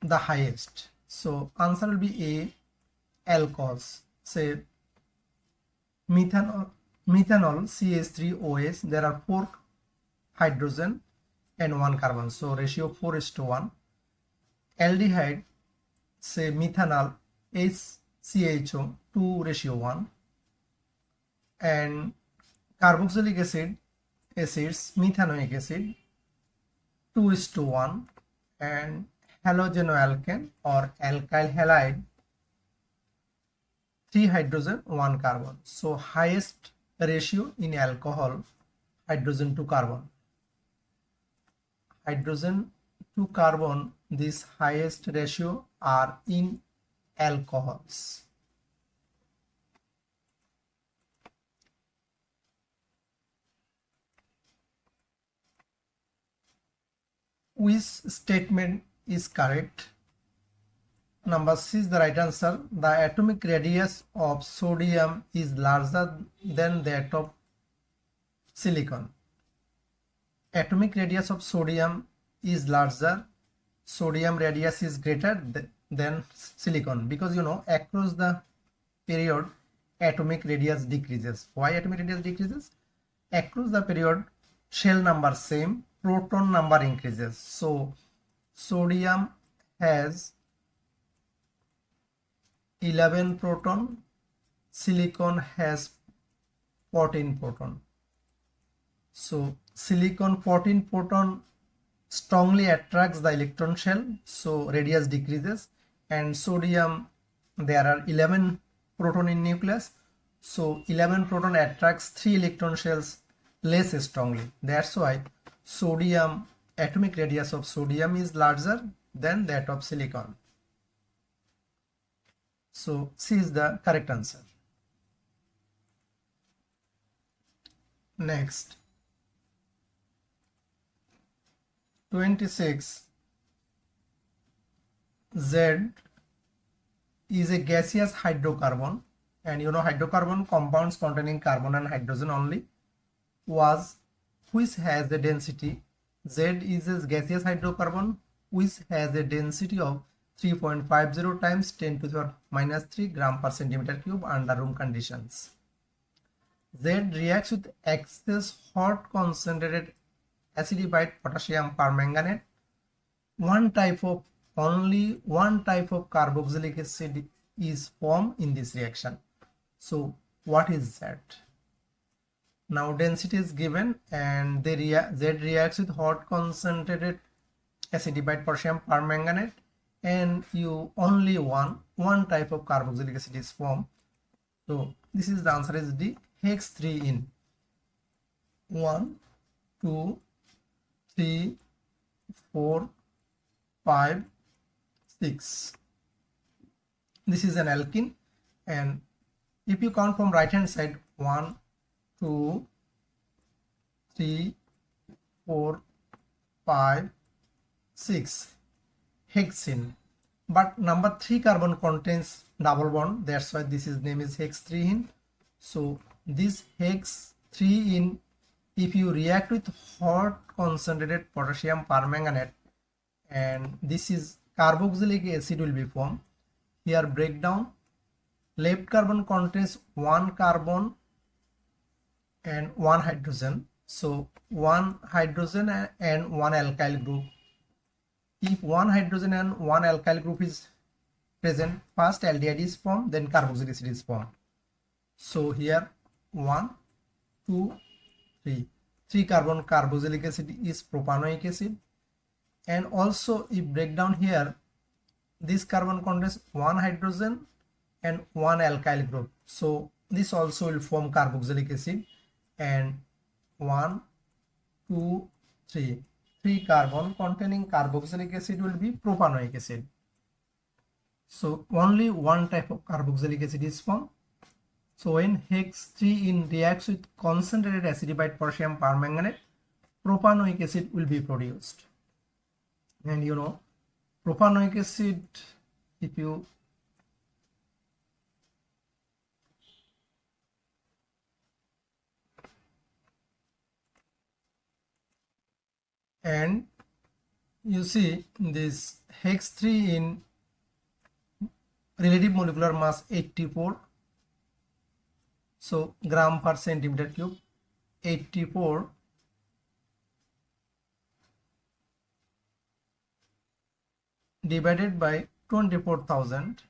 the highest. So answer will be A, alcohols. Say methanol CH3OH, there are 4 hydrogen and 1 carbon, so ratio 4:1. Aldehyde, say methanol HCHO, 2:1. And carboxylic acids methanoic acid 2:1. And halogenoalkane or alkyl halide, 3 hydrogen 1 carbon. So highest ratio in alcohol, hydrogen to carbon. Hydrogen to carbon, this highest ratio are in alcohols. Which statement is correct? Number C is the right answer. The atomic radius of sodium is larger than that of silicon. Atomic radius of sodium is larger. Sodium radius is greater than silicon, because across the period atomic radius decreases. Why atomic radius decreases? Across the period shell number same, proton number increases. So sodium has 11 proton, silicon has 14 proton. So silicon 14 proton strongly attracts the electron shell, so radius decreases. And sodium, there are 11 proton in nucleus, so 11 proton attracts 3 electron shells less strongly. That's why sodium, atomic radius of sodium is larger than that of silicon. So C is the correct answer. Next, 26. Z is a gaseous hydrocarbon, and hydrocarbon compounds containing carbon and hydrogen only, which has a density. Z is a gaseous hydrocarbon which has a density of 3.50 times 10 to the minus 3 gram per centimeter cube under room conditions. Z reacts with excess hot concentrated acidified potassium permanganate. Only one type of carboxylic acid is formed in this reaction. So what is Z? Now density is given and Z reacts with hot concentrated acidified potassium permanganate, and you only one type of carboxylic acid is formed. So this is the answer is D, hex 3 in 1 2 3 4 5 6. This is an alkene, and if you count from right hand side 1 2 3 4 5 6 hexene, but number 3 carbon contains double bond, that's why this is name is hex 3 in. So this hex 3 in, if you react with hot concentrated potassium permanganate, and this is carboxylic acid will be formed. Here breakdown, left carbon contains 1 carbon and 1 hydrogen, so 1 hydrogen and 1 alkyl group. If 1 hydrogen and 1 alkyl group is present, first aldehyde is formed, then carboxylic acid is formed. So here 1 2 3 carbon carboxylic acid is propanoic acid. And also if breakdown here, this carbon contains 1 hydrogen and 1 alkyl group, so this also will form carboxylic acid. And 1 2 3 carbon containing carboxylic acid will be propanoic acid. So only one type of carboxylic acid is formed. So when hex 3 in reacts with concentrated acidified potassium permanganate, propanoic acid will be produced. And you know, propanoic acid, if you and you see this hex 3 in relative molecular mass 84, so gram per centimeter cube, 84 divided by 24,000,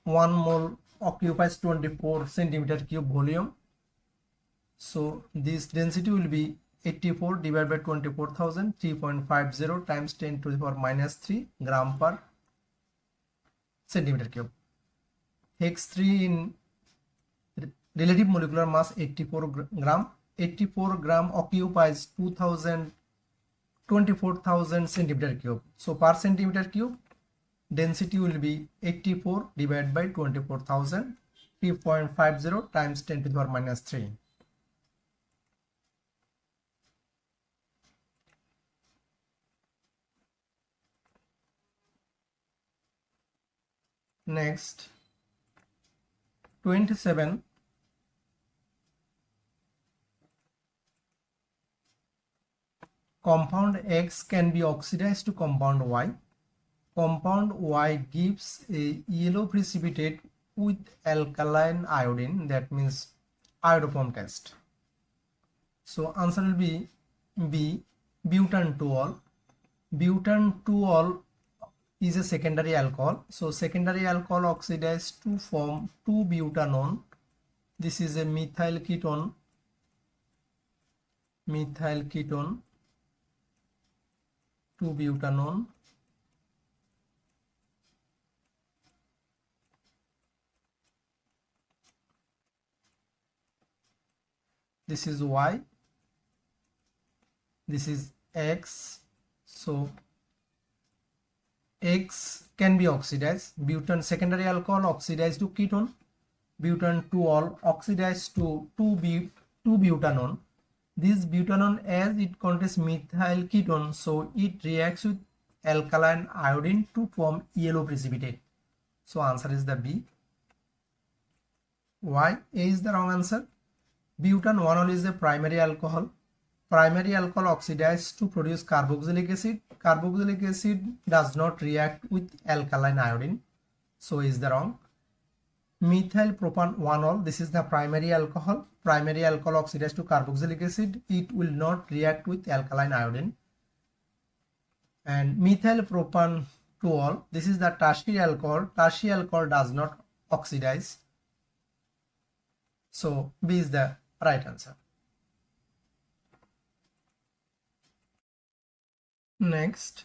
1 mole occupies 24 centimeter cube volume. So this density will be 84 divided by 24,000, 3.50 times 10 to the power minus 3 gram per centimeter cube. Hex 3 in relative molecular mass 84 gram. 84 gram occupies 24,000 centimeter cube. So per centimeter cube, density will be 84 divided by 24,000, 3.50 times 10 to the power minus 3. Next, 27. Compound X can be oxidized to compound Y. Compound Y gives a yellow precipitate with alkaline iodine, that means iodoform test. So answer will be B, butan 2-ol. Butan 2-ol is a secondary alcohol. So secondary alcohol oxidized to form 2-butanone. This is a methyl ketone. Methyl ketone, 2-butanone. This is Y. This is X. So X can be oxidized. Butan secondary alcohol oxidized to ketone. Butan 2-ol oxidized to 2-butanone. This butanone, as it contains methyl ketone, so it reacts with alkaline iodine to form yellow precipitate. So answer is the B. Why A is the wrong answer? Butan 1-ol is a primary alcohol. Primary alcohol oxidized to produce carboxylic acid. Carboxylic acid does not react with alkaline iodine, so is the wrong. Methyl propan 1-ol, this is the primary alcohol. Primary alcohol oxidized to carboxylic acid, it will not react with alkaline iodine. And methyl propan to all. This is the tertiary alcohol. Tertiary alcohol does not oxidize. So B is the right answer. Next,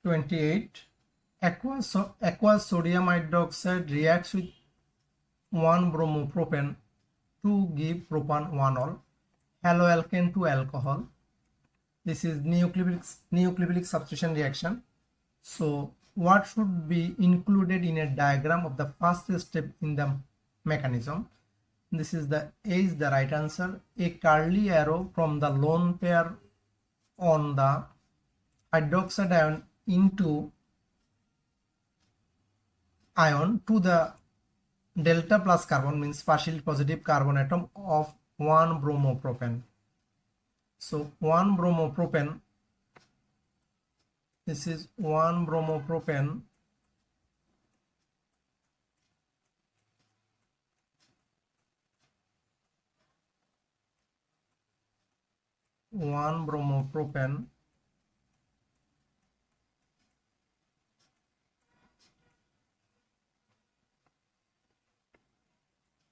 #28. Aqueous sodium hydroxide reacts with 1-bromopropane to give propan 1-ol, haloalkane to alcohol. This is nucleophilic substitution reaction. So what should be included in a diagram of the first step in the mechanism? This is the A is the right answer. A curly arrow from the lone pair on the hydroxide ion into ion to the delta plus carbon, means partially positive carbon atom of 1-bromopropane. So 1-bromopropane, this is 1-bromopropane,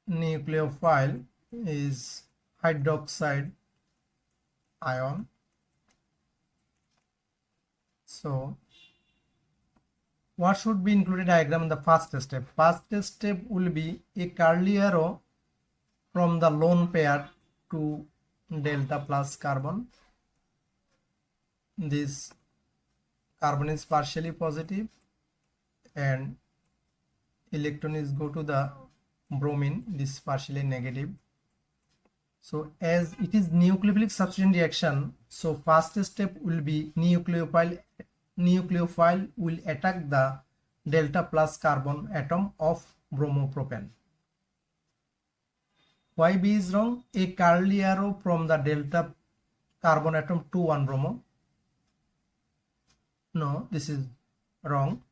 nucleophile is hydroxide ion. So what should be included diagram in the first step? First step will be a curly arrow from the lone pair to delta plus carbon. This carbon is partially positive and electron is go to the bromine, this is partially negative. So as it is nucleophilic substitution reaction, so first step will be nucleophile will attack the delta plus carbon atom of bromopropane. Why B is wrong? A curly arrow from the delta carbon atom to 1-bromo. No, this is wrong.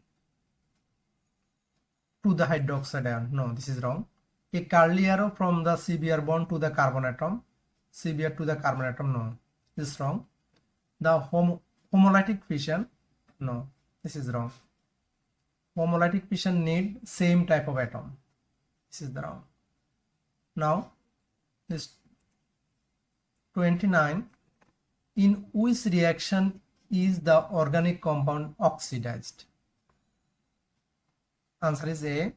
To the hydroxide ion. No, this is wrong. A curly arrow from the CBr bond to the carbon atom. CBr to the carbon atom. No, this is wrong. The homolytic fission. No, this is wrong. Homolytic fission need same type of atom. This is the wrong. Now, this 29. In which reaction is the organic compound oxidized? Answer is A.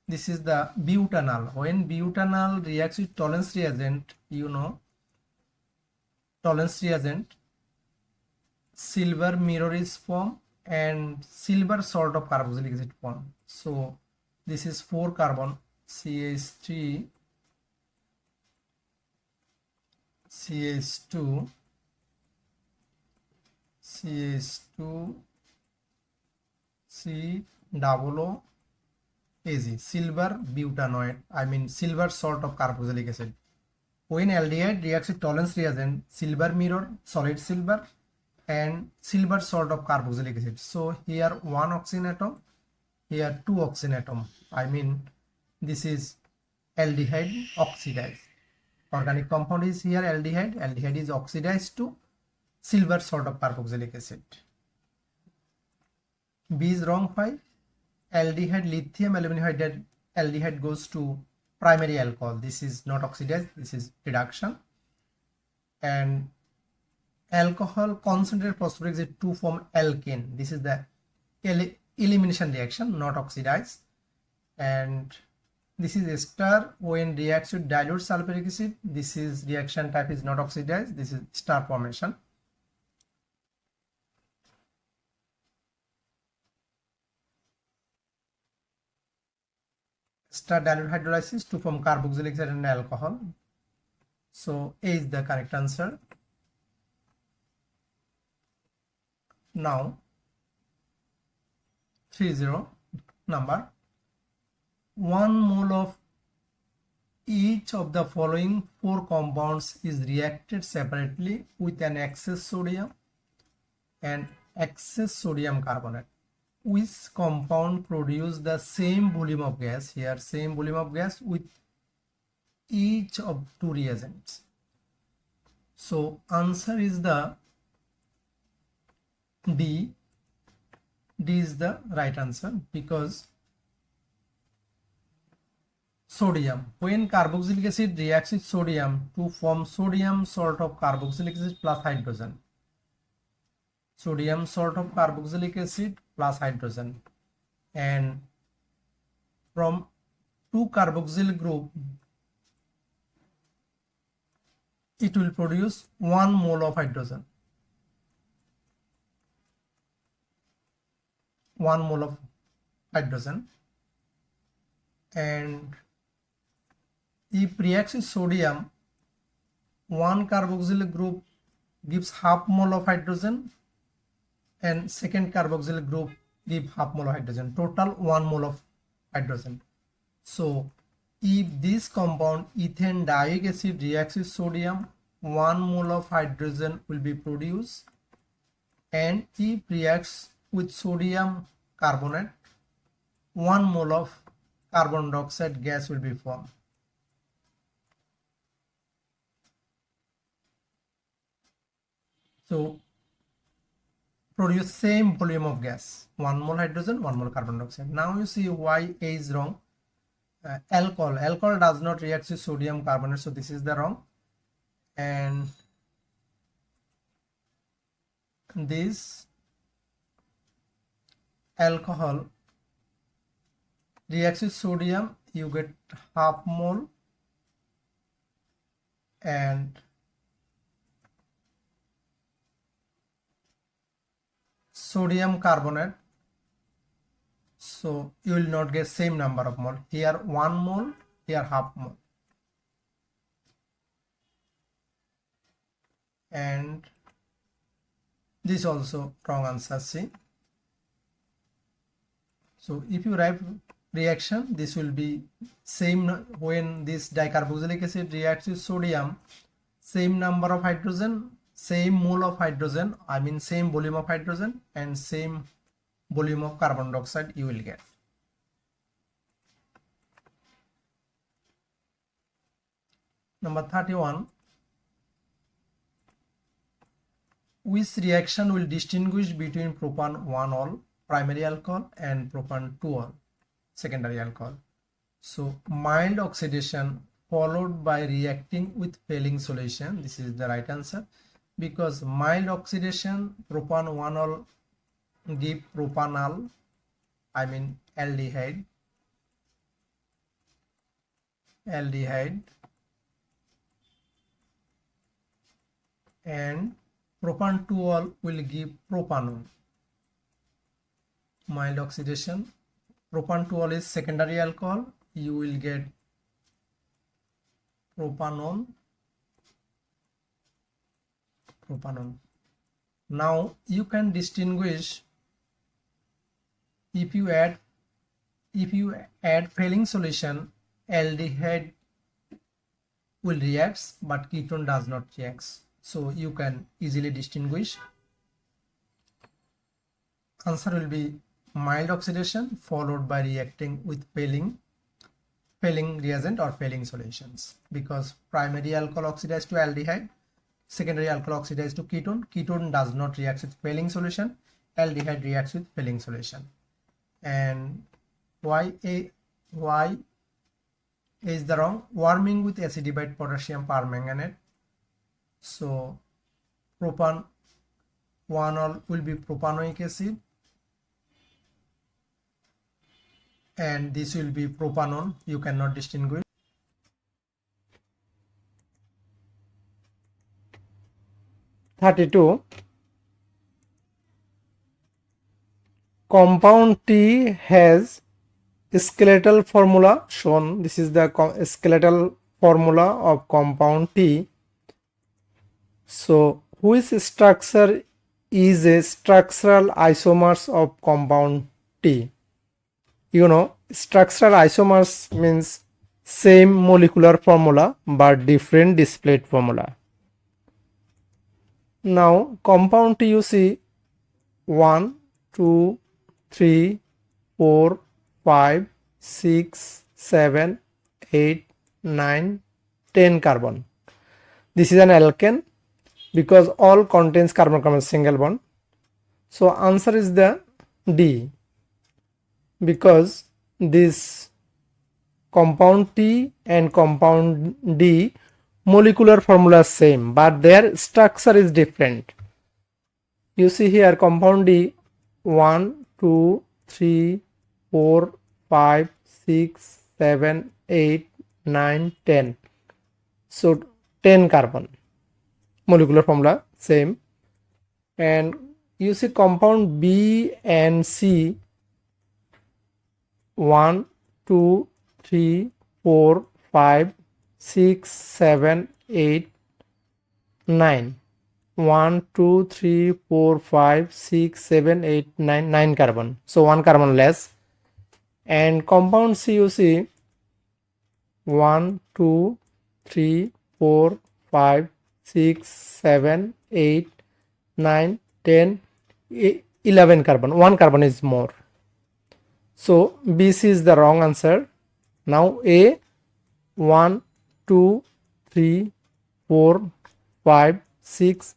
This is the butanol. When butanol reacts with tolerance reagent, you know, tolerance reagent, silver mirror is formed and silver salt of carboxylic acid formed. So this is 4 carbon CH3 CH2 CH2 C double O AG, silver butanoate, I mean silver salt of carboxylic acid. When aldehyde reacts with tolerance reagent, silver mirror, solid silver and silver salt of carboxylic acid. So here 1 oxygen atom, here 2 oxygen atom. I mean this is aldehyde oxidized. Organic compound is here aldehyde. Aldehyde is oxidized to silver salt of carboxylic acid. B is wrong. Why? Aldehyde, lithium aluminum hydride aldehyde goes to primary alcohol. This is not oxidized, this is reduction. And alcohol concentrated phosphoric acid to form alkane. This is the elimination reaction, not oxidized. And this is ester when reacts with dilute sulfuric acid. This is reaction type is not oxidized. This is star formation. Ester dilute hydrolysis to form carboxylic acid and alcohol. So A is the correct answer. Now 30 number. 1 mole of each of the following 4 compounds is reacted separately with an excess sodium and excess sodium carbonate. Which compound produce the same volume of gas? Here same volume of gas with each of 2 reagents. So answer is the D. D is the right answer because sodium, when carboxylic acid reacts with sodium to form sodium salt of carboxylic acid plus hydrogen. Sodium salt of carboxylic acid plus hydrogen, and from two carboxyl group it will produce 1 mole of hydrogen. 1 mole of hydrogen, and if reacts with sodium, one carboxyl group gives half mole of hydrogen and second carboxyl group give half mole of hydrogen, total 1 mole of hydrogen. So if this compound ethane dioic acid reacts with sodium, 1 mole of hydrogen will be produced, and if reacts with sodium carbonate, 1 mole of carbon dioxide gas will be formed. So produce same volume of gas, 1 mole hydrogen, 1 mole carbon dioxide. Now you see why A is wrong. Alcohol does not react with sodium carbonate, so this is the wrong. And this alcohol reacts with sodium, you get half mole, and sodium carbonate, so you will not get same number of mole. Here 1 mole, here half mole. And this also wrong answer, C. So if you write reaction, this will be same when this dicarboxylic acid reacts with sodium, same number of hydrogen, same mole of hydrogen, I mean same volume of hydrogen and same volume of carbon dioxide you will get. Number 31. Which reaction will distinguish between propan 1-ol primary alcohol and propan 2-ol secondary alcohol? So mild oxidation followed by reacting with failing solution, this is the right answer, because mild oxidation propan 1-ol give propanol, I mean aldehyde, and propan 2-ol will give propanol. Mild oxidation, propan 2-ol is secondary alcohol, you will get propanol. Now you can distinguish if you add failing solution, aldehyde will react but ketone does not react, so you can easily distinguish. Answer will be mild oxidation followed by reacting with failing reagent or failing solutions, because primary alcohol oxidized to aldehyde, secondary alcohol oxidized to ketone does not react with failing solution, aldehyde reacts with failing solution. And why is the wrong? Warming with acidified potassium permanganate, so propan 1-ol will be propanoic acid and this will be propanol, you cannot distinguish. (32) Compound T has skeletal formula shown. This is the skeletal formula of compound T. So which structure is a structural isomers of compound T? You know, structural isomers means same molecular formula but different displayed formula. Now compound T, you see 1, 2, 3, 4, 5, 6, 7, 8, 9, 10 carbon. This is an alkane because all contains carbon-carbon single bond. So answer is the D, because this compound T and compound D molecular formula is same, but their structure is different. You see here compound D 1, 2, 3, 4, 5, 6, 7, 8, 9, 10. So 10 carbon. Molecular formula same. And you see compound B and C 1, 2, 3, 4, 5, 6, 7, 8, 9. 1, 2, 3, 4, 5, 6, 7, 8, 9, 9 carbon. So 1 carbon less. And compound C you see 1, 2, 3, 4, 5, 6, 7, 8, 9, 10, 11 carbon. 1 carbon is more. So BC is the wrong answer. Now A 1, 2, 3, 4, 5, 6,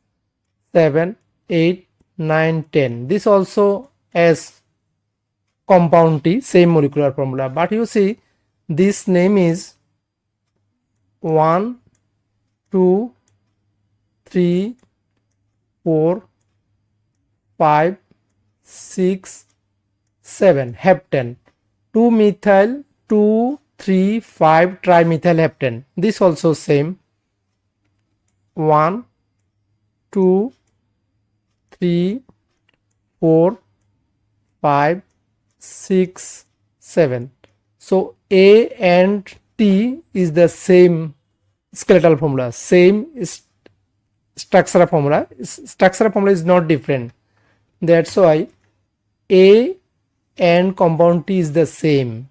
7, 8, 9, 10. This also has compound T, same molecular formula. But you see this name is 1, 2, 3, 4, 5, 6, 7 heptane. 2 methyl, 2, 3, 5 trimethyl heptane. This also same. 1, 2, 3, 4, 5, 6, 7. So A and T is the same skeletal formula, same structural formula. Structural formula is not different. That's why A and compound T is the same.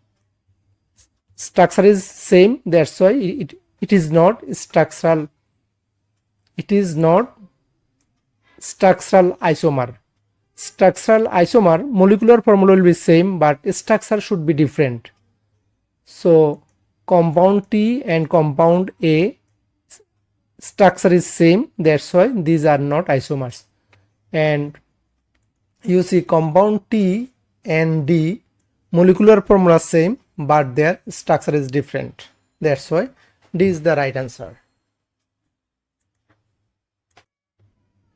Structure is same. That's why it is not structural. It is not structural isomer. Structural isomer molecular formula will be same, but structure should be different. So compound T and compound A structure is same. That's why these are not isomers. And you see compound T and D molecular formula same, but their structure is different. That's why D is the right answer.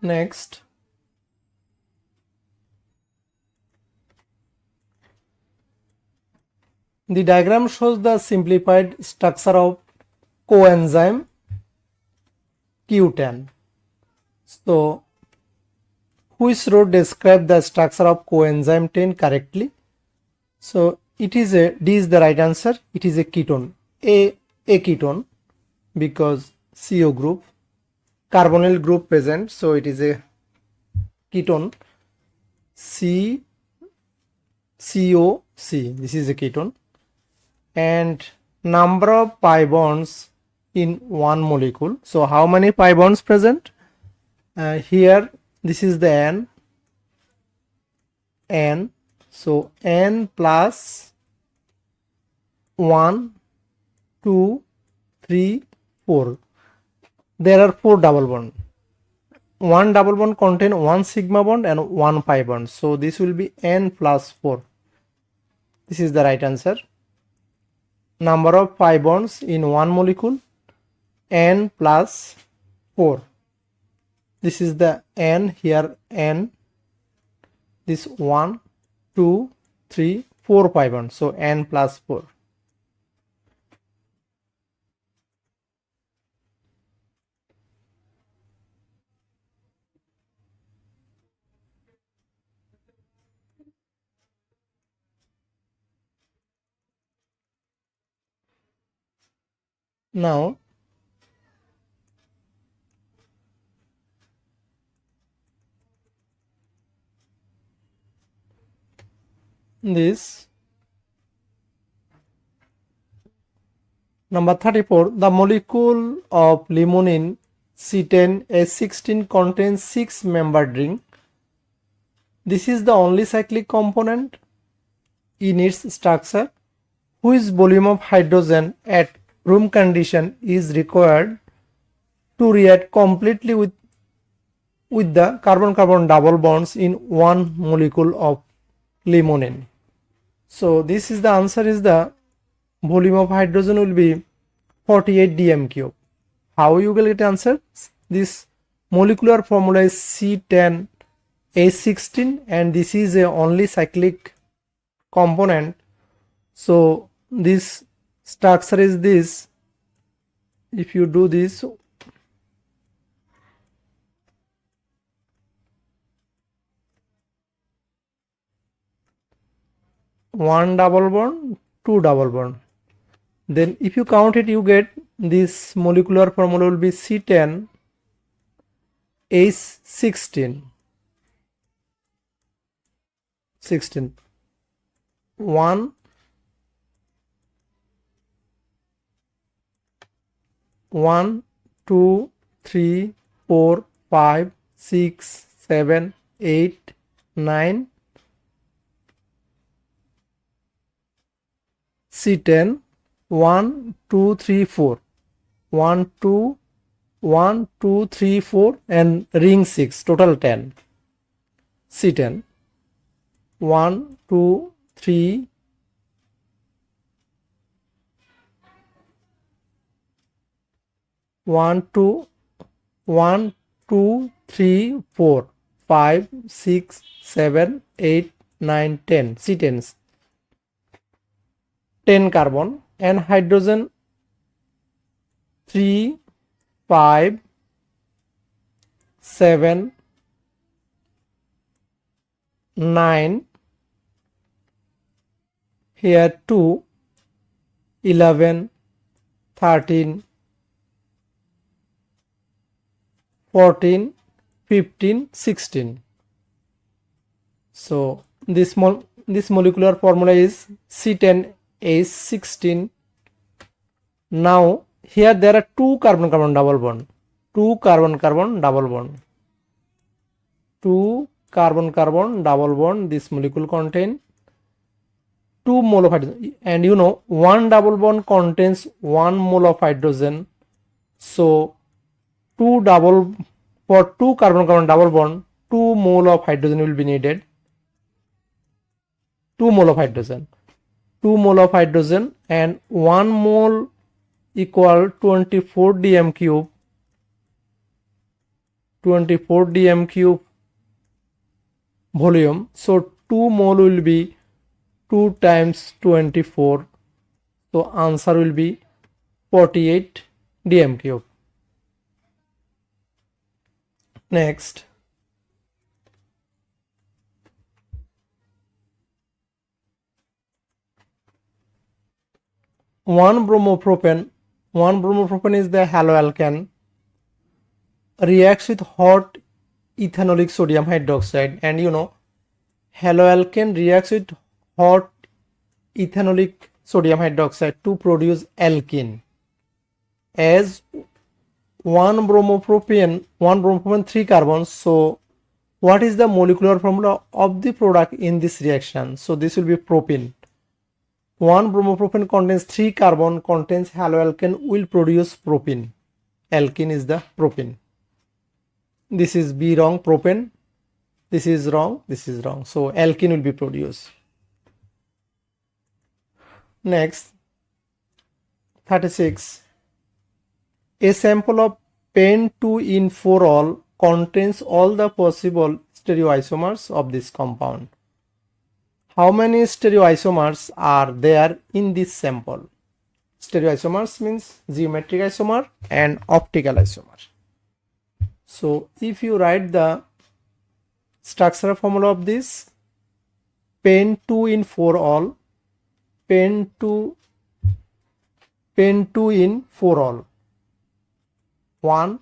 Next, the diagram shows the simplified structure of coenzyme Q10. So which row describe the structure of coenzyme 10 correctly? So it is a D is the right answer. It is a ketone, a ketone, because CO group, carbonyl group present, so it is a ketone. C COC, this is a ketone. And number of pi bonds in one molecule. So how many pi bonds present? Here this is the N. So N plus 1, 2, 3, 4. There are 4 double bond. One double bond contain 1 sigma bond and 1 pi bond. So this will be N plus 4. This is the right answer. Number of pi bonds in one molecule, N plus 4. This is the N, here N. This 1, 2, 3, 4 pi bonds. So N plus 4. Now this number 34, the molecule of limonene C10H16 contains 6-membered ring. This is the only cyclic component in its structure whose volume of hydrogen at room condition is required to react completely with with the carbon-carbon double bonds in one molecule of limonene. So this is the answer is the volume of hydrogen will be 48 dm cube. How you will get answer? This molecular formula is C10H16 and this is a only cyclic component. So this structure is this. If you do this, one double bond, two double bond. Then if you count it, you get this molecular formula will be C10H16. 16. 1, 1, 2, 3, 4, 5, 6, 7, 8, 9. C10, 1, 2, 3, 4. 1, 2, 1, 2, 3, 4 and ring 6, total 10. C10, 1, 2, 3, 1, 2, 1, 2, 3, 4, 5, 6, 7, 8, 9, 10. C10s. 10 carbon and hydrogen 3, 5, 7, 9, here 2, 11, 13, 14, 15, 16. So this molecular formula is C10H16. Now here there are two carbon-carbon double bond. Two carbon-carbon double bond. Two carbon-carbon double bond. This molecule contain 2 mole of hydrogen. And you know, one double bond contains 1 mole of hydrogen. So for two carbon-carbon double bond, 2 mole of hydrogen will be needed. 2 mole of hydrogen. 2 mole of hydrogen and 1 mole equal 24 dm cube. 24 dm cube volume. So 2 mole will be 2 times 24. So answer will be 48 dm cube. Next, one bromopropane is the haloalkane, reacts with hot ethanolic sodium hydroxide, and you know haloalkane reacts with hot ethanolic sodium hydroxide to produce alkene. As one bromopropane 3 carbons. So what is the molecular formula of the product in this reaction? So this will be propene. One bromopropane contains 3 carbon, contains haloalkane, will produce propene. Alkene is the propene. This is B wrong, propane. This is wrong, this is wrong. So alkene will be produced. Next, 36. A sample of pent-2-in-4-ol contains all the possible stereoisomers of this compound. How many stereoisomers are there in this sample? Stereoisomers means geometric isomer and optical isomer. So if you write the structural formula of this, pent-2-in-4-ol, pent-2-in-4-ol. 1,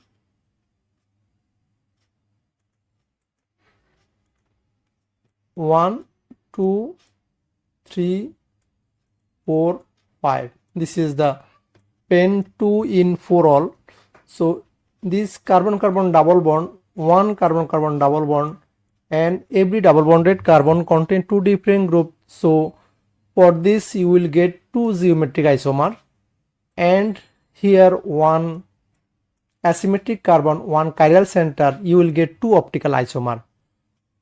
1, 2, 3, 4, 5. This is the pent-2-in-4-ol. So this carbon-carbon double bond, one carbon-carbon double bond, and every double bonded carbon contain 2 different groups. So for this you will get 2 geometric isomer, and here one asymmetric carbon, one chiral center, you will get two optical isomer.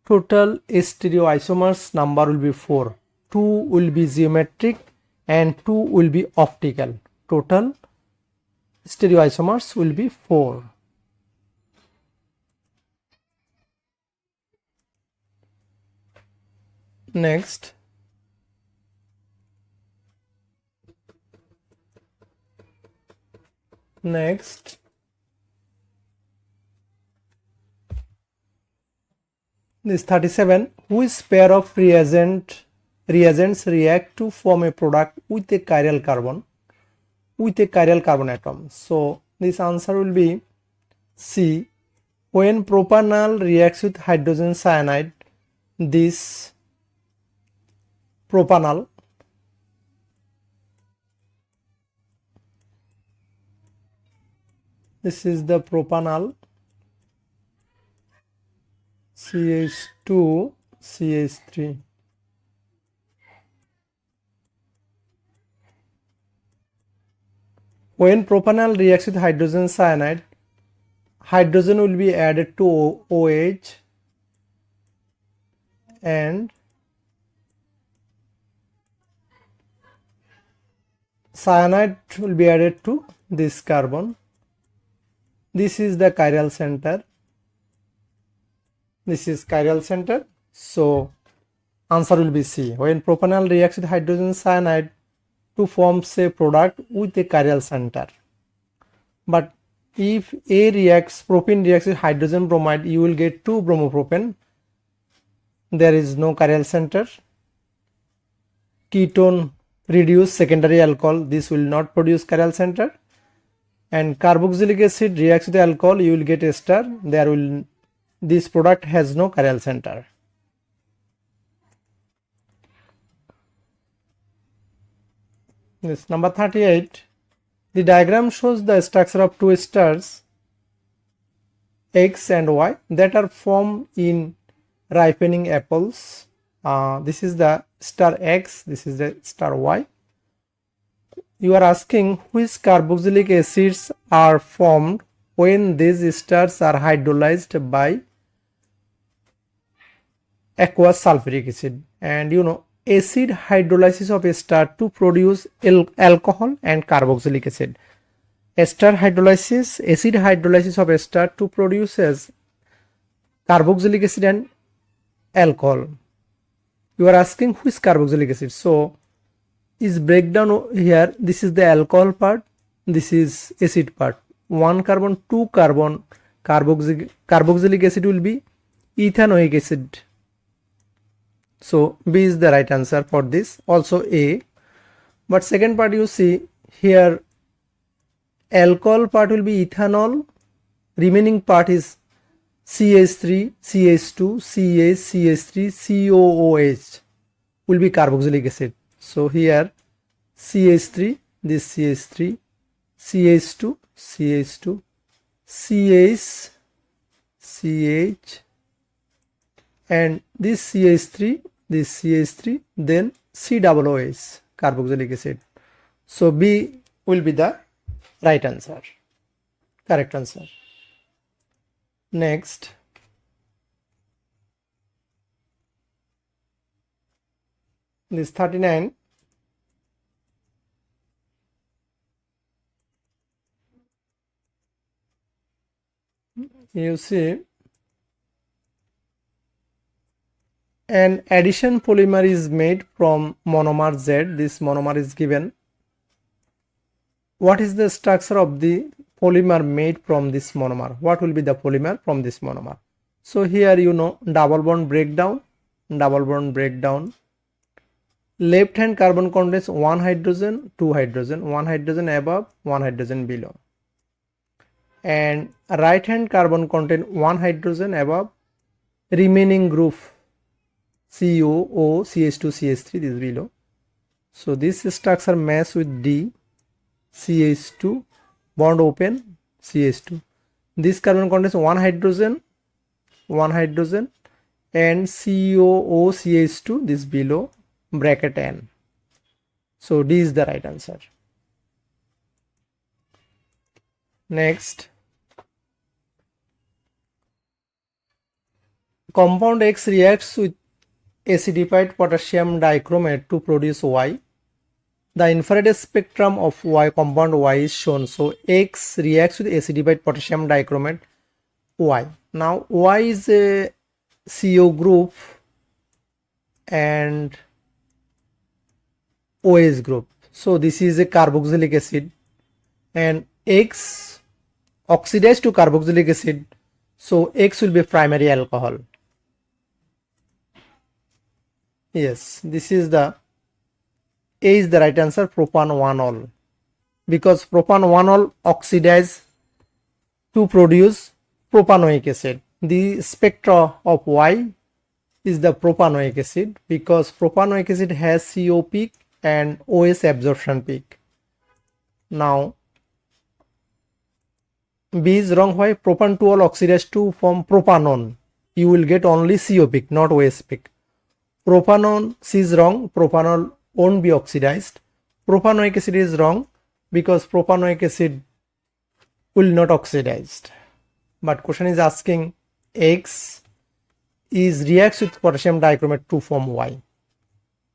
Total stereoisomers number will be 4. 2 will be geometric and 2 will be optical. Total stereoisomers will be 4. Next, this 37. Which pair of reagents react to form a product with a chiral carbon atom? So this answer will be C. When propanol reacts with hydrogen cyanide, this propanol this is the propanol, CH2 CH3. When propanol reacts with hydrogen cyanide, hydrogen will be added to OH and cyanide will be added to this carbon. This is the chiral center. This is chiral center. So answer will be C. When propanol reacts with hydrogen cyanide to form a product with a chiral center. But if propene reacts with hydrogen bromide, you will get 2 bromopropane. There is no chiral center. Ketone reduce secondary alcohol, this will not produce chiral center. And carboxylic acid reacts with alcohol, you will get ester. This product has no chiral center. This number 38. The diagram shows the structure of two stars X and Y that are formed in ripening apples. This is the star X, this is the star Y. You are asking which carboxylic acids are formed when these stars are hydrolyzed by aqueous sulfuric acid. And you know, acid hydrolysis of a star to produce alcohol and carboxylic acid. Acid hydrolysis of a star to produces carboxylic acid and alcohol. You are asking which carboxylic acid. So is breakdown here. This is the alcohol part, this is acid part. 1 carbon, 2 carbon, carboxylic acid will be ethanoic acid. So B is the right answer for this, also A. But second part, you see here alcohol part will be ethanol, remaining part is CH3, CH2, CH, CH3, COOH will be carboxylic acid. So here CH3, this CH3, CH2, CH2, CH, CH, and this CH3, this CH3, then COOH, carboxylic acid. So B will be the right answer, correct answer. Next, this 39. You see an addition polymer is made from monomer Z. This monomer is given. What is the structure of the polymer made from this monomer? What will be the polymer from this monomer? So here you know double bond breakdown. Left hand carbon contains 1 hydrogen, 2 hydrogen, 1 hydrogen above, 1 hydrogen below. And right hand carbon contains 1 hydrogen above, remaining group COO, CH2, CH3, this below. So this structure match with D, CH2, bond open, CH2. This carbon contains 1 hydrogen, and COO, CH2, this below, bracket N. So D is the right answer. Next, compound X reacts with acidified potassium dichromate to produce Y. The infrared spectrum of Y compound Y is shown. So X reacts with acidified potassium dichromate Y. Now Y is a CO group and OH group. So this is a carboxylic acid and X oxidized to carboxylic acid. So X will be primary alcohol. Yes, this is the A is the right answer, propan-1-ol, because propan-1-ol oxidize to produce propanoic acid. The spectra of Y is the propanoic acid because propanoic acid has CO peak and OS absorption peak. Now B is wrong. Why? Propan-2-ol oxidized to form propanone. You will get only CO peak, not OS peak. Propanone, C is wrong. Propanol won't be oxidized. Propanoic acid is wrong because propanoic acid will not oxidized. But question is asking X is reacts with potassium dichromate to form Y.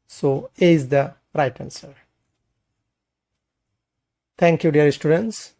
So A is the right answer. Thank you, dear students.